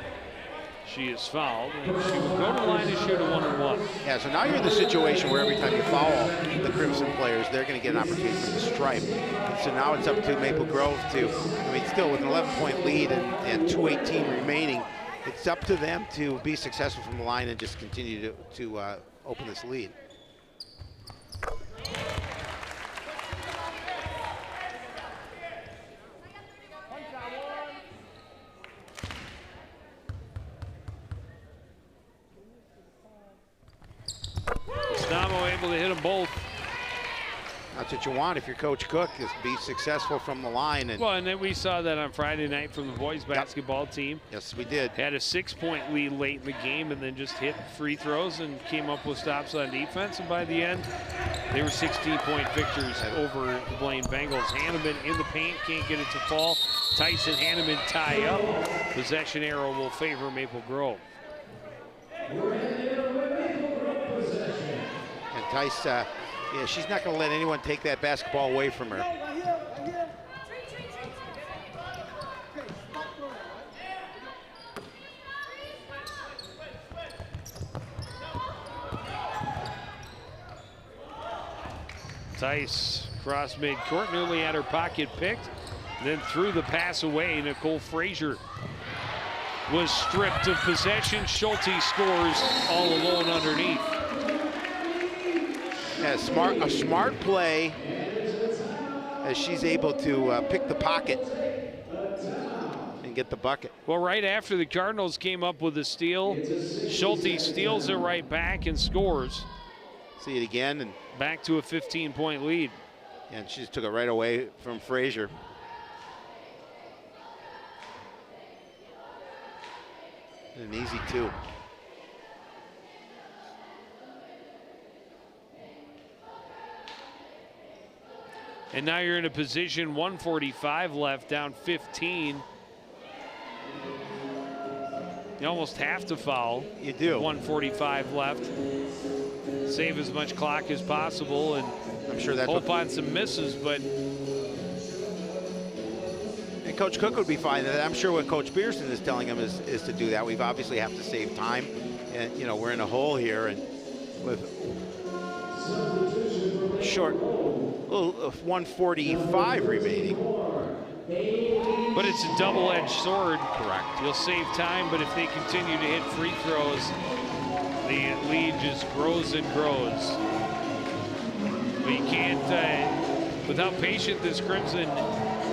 [SPEAKER 2] She is fouled, and she will go to the line to shoot a 1-and-1.
[SPEAKER 4] Yeah, so now you're in the situation where every time you foul the Crimson players, they're going to get an opportunity for the stripe. And so now it's up to Maple Grove to, I mean, still with an 11-point lead and 2:18 remaining, it's up to them to be successful from the line and just continue to open this lead.
[SPEAKER 2] Restamo able to hit them both.
[SPEAKER 4] That's what you want if you're Coach Cook, is be successful from the line. And
[SPEAKER 2] well, and then we saw that on Friday night from the boys basketball team.
[SPEAKER 4] Yes, we did.
[SPEAKER 2] Had a 6-point lead late in the game and then just hit free throws and came up with stops on defense. And by the end, they were 16-point victors over the Blaine Bengals. Hanneman in the paint, can't get it to fall. Tyson Hanneman tie up. Possession arrow will favor Maple Grove.
[SPEAKER 4] And Tice, yeah, she's not going to let anyone take that basketball away from her.
[SPEAKER 2] Tice cross midcourt, nearly had her pocket picked, then threw the pass away. Nicole Frazier was stripped of possession. Schulte scores all alone underneath.
[SPEAKER 4] Yeah, a smart play as she's able to pick the pocket and get the bucket.
[SPEAKER 2] Well, right after the Cardinals came up with a steal, Schulte steals it right back and scores.
[SPEAKER 4] See it again, and
[SPEAKER 2] back to a 15-point lead.
[SPEAKER 4] And she just took it right away from Frazier. And an easy two.
[SPEAKER 2] And now you're in a position, 1:45 left, down 15. You almost have to foul.
[SPEAKER 4] You do.
[SPEAKER 2] 1:45 left. Save as much clock as possible, and
[SPEAKER 4] I'm sure that's
[SPEAKER 2] hope on some misses, but.
[SPEAKER 4] And Coach Cook would be fine with that. I'm sure what Coach Pearson is telling him is to do that. We've obviously have to save time, and you know we're in a hole here, and with short, little 1:45 remaining.
[SPEAKER 2] But it's a double-edged sword. Correct. You'll save time, but if they continue to hit free throws, the lead just grows and grows. But you can't, with how patient this Crimson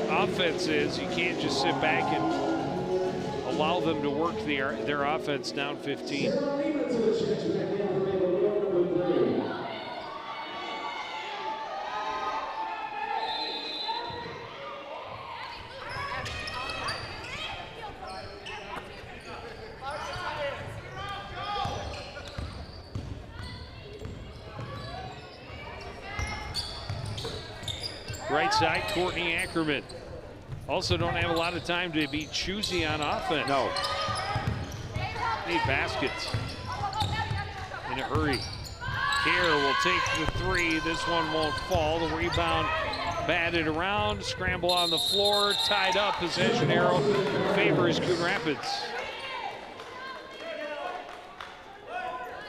[SPEAKER 2] offense is, you can't just sit back and allow them to work their offense down 15. Right side, Courtney Ackerman. Also don't have a lot of time to be choosy on offense.
[SPEAKER 4] No.
[SPEAKER 2] Need baskets in a hurry. Kerr will take the three. This one won't fall. The rebound batted around. Scramble on the floor. Tied up. Possession arrow favors Coon Rapids.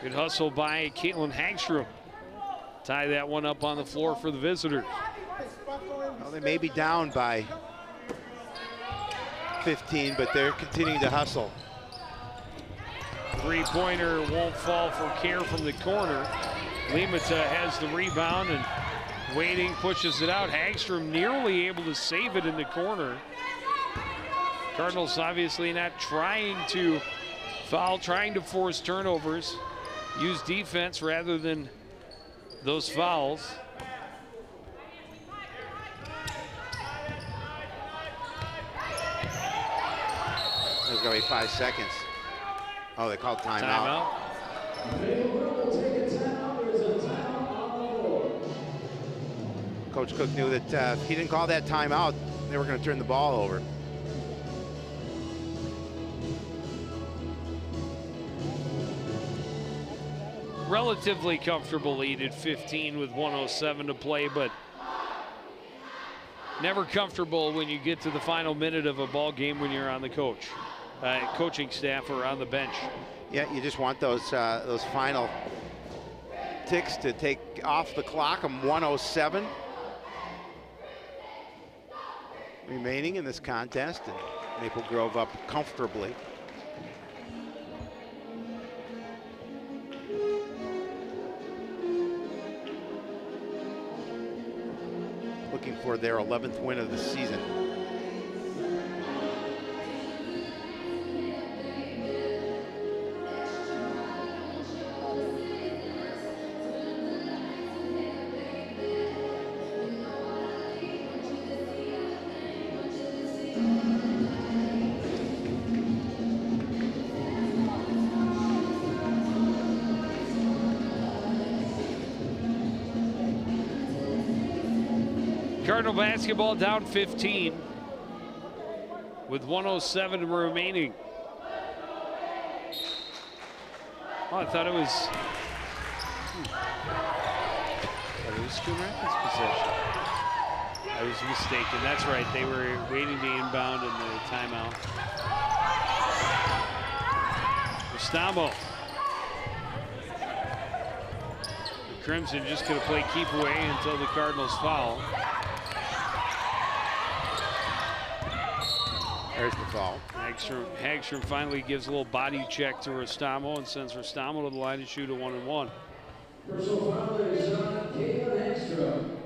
[SPEAKER 2] Good hustle by Caitlin Hagstrom. Tie that one up on the floor for the visitors.
[SPEAKER 4] Well, they may be down by 15, but they're continuing to hustle.
[SPEAKER 2] Three-pointer won't fall for Care from the corner. Limata has the rebound and waiting, pushes it out. Hagstrom nearly able to save it in the corner. Cardinals obviously not trying to foul, trying to force turnovers. Use defense rather than those fouls.
[SPEAKER 4] There's going to be 5 seconds. Oh, they called timeout. Coach Cook knew that if he didn't call that timeout, they were going to turn the ball over.
[SPEAKER 2] Relatively comfortable lead at 15 with 1:07 to play, but never comfortable when you get to the final minute of a ball game when you're on the coaching staff or on the bench.
[SPEAKER 4] Yeah, you just want those final ticks to take off the clock. 1:07 remaining in this contest, and Maple Grove up comfortably. Looking for their 11th win of the season.
[SPEAKER 2] Cardinal basketball down 15 with 1:07 remaining. Oh, I thought it was Coon Rapids possession. I was mistaken. That's right. They were waiting to inbound in the timeout. Rostamo. The Crimson just going to play keep away until the Cardinals foul.
[SPEAKER 4] There's the foul.
[SPEAKER 2] Hagstrom finally gives a little body check to Rostamo and sends Rostamo to the line to shoot a 1-and-1.
[SPEAKER 6] Personal foul is on Caitlin Hagstrom.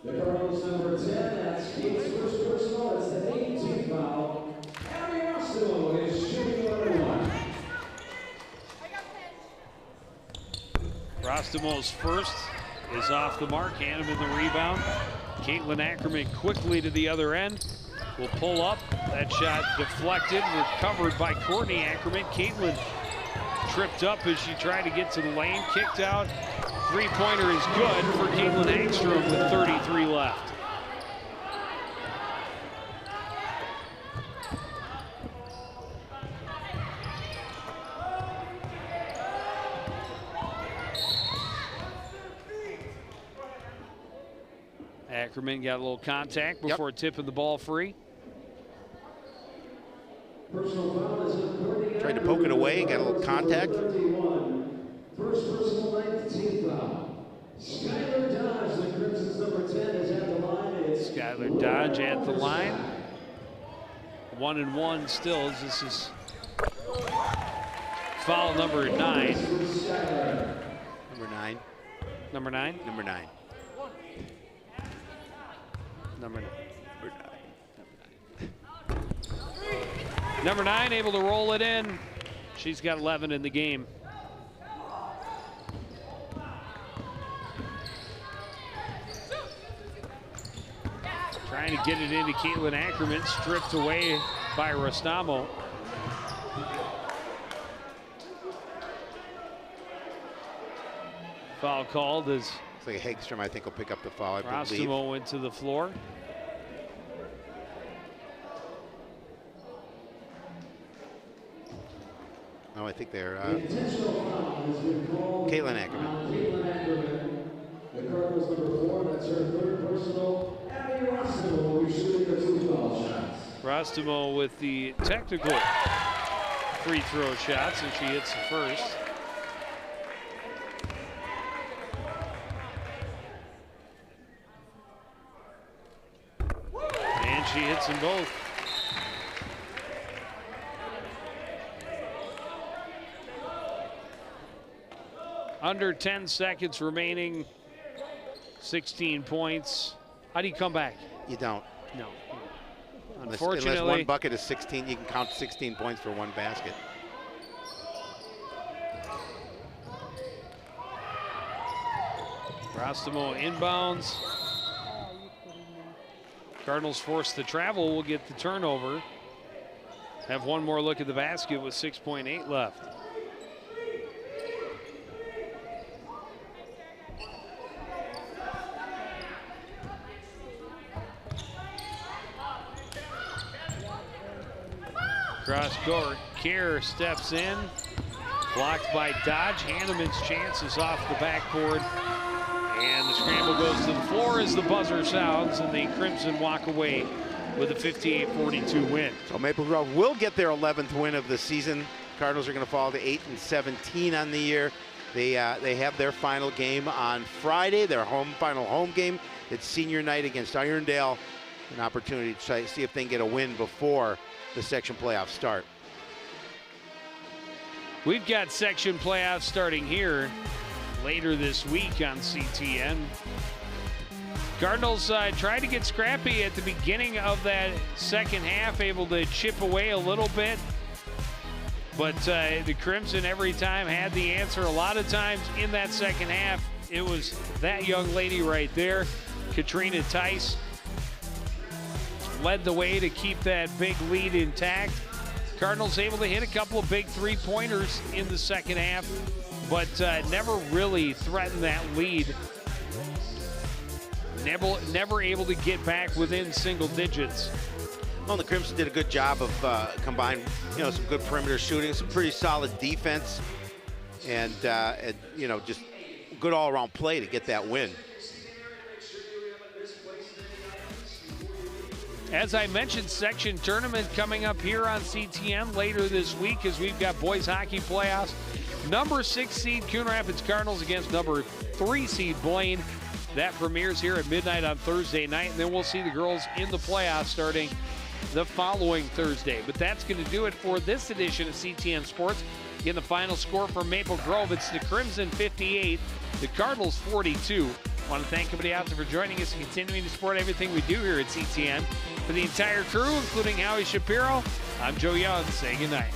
[SPEAKER 6] The Cardinals number 10, that's Kate's first personal, that's the 18th foul. Abby Rostamo is shooting 1-and-1.
[SPEAKER 2] Rostamo's first is off the mark. Hanneman the rebound. Caitlin Ackerman quickly to the other end. Will pull up. That shot deflected, recovered by Courtney Ackerman. Caitlin tripped up as she tried to get to the lane, kicked out. Three-pointer is good for Caitlin Hagstrom with 33 left. Ackerman got a little contact before tipping the ball free.
[SPEAKER 4] Tried to poke it away, got a little contact.
[SPEAKER 6] First personal 19th foul. Skylar Dodge, the Crimson's number 10, is at the line.
[SPEAKER 2] Skylar Dodge at the line. 1-and-1 still. This is foul number 9.
[SPEAKER 4] Number 9.
[SPEAKER 2] Number 9?
[SPEAKER 4] Number 9.
[SPEAKER 2] Number 9. Number 9 able to roll it in. She's got 11 in the game. Trying to get it into Caitlin Ackerman, stripped away by Rostamo. Foul called as
[SPEAKER 4] it's like Hagstrom, I think, will pick up the foul. I believe.
[SPEAKER 2] Rostamo went to the floor.
[SPEAKER 4] No, I think they're Caitlin Ackerman.
[SPEAKER 6] The Cardinals number 4, that's her third personal. Abby Rostamo will be shooting the 2 foul shots.
[SPEAKER 2] Rostamo with the technical free throw shots, and she hits the first. She hits them both. Under 10 seconds remaining, 16 points. How do you come back?
[SPEAKER 4] You don't.
[SPEAKER 2] No.
[SPEAKER 4] Unless one bucket is 16, you can count 16 points for one basket.
[SPEAKER 2] Rostamo inbounds. Cardinals forced to travel will get the turnover. Have one more look at the basket with 6.8 left. Cross court, Kerr steps in, blocked by Dodge. Hanneman's chance is off the backboard, and the scramble goes to the floor as the buzzer sounds, and the Crimson walk away with a 58-42 win.
[SPEAKER 4] So Maple Grove will get their 11th win of the season. Cardinals are going to fall to 8-17 on the year. They have their final game on Friday, their final home game. It's senior night against Irondale. An opportunity to try to see if they can get a win before the section playoffs start.
[SPEAKER 2] We've got section playoffs starting here later this week on CTN. Cardinals tried to get scrappy at the beginning of that second half, able to chip away a little bit. But the Crimson every time had the answer. A lot of times in that second half, it was that young lady right there, Katrina Tice, led the way to keep that big lead intact. Cardinals able to hit a couple of big three-pointers in the second half, but never really threatened that lead. Never able to get back within single digits.
[SPEAKER 4] Well, the Crimson did a good job of combining, some good perimeter shooting, some pretty solid defense, and just good all-around play to get that win.
[SPEAKER 2] As I mentioned, section tournament coming up here on CTN later this week as we've got boys hockey playoffs. Number 6 seed Coon Rapids Cardinals against number 3 seed Blaine. That premieres here at midnight on Thursday night, and then we'll see the girls in the playoffs starting the following Thursday. But that's going to do it for this edition of CTN Sports. Again, the final score for Maple Grove, it's the Crimson 58, the Cardinals 42. I want to thank everybody out there for joining us and continuing to support everything we do here at CTN. For the entire crew, including Howie Shapiro, I'm Joe Young. Say goodnight.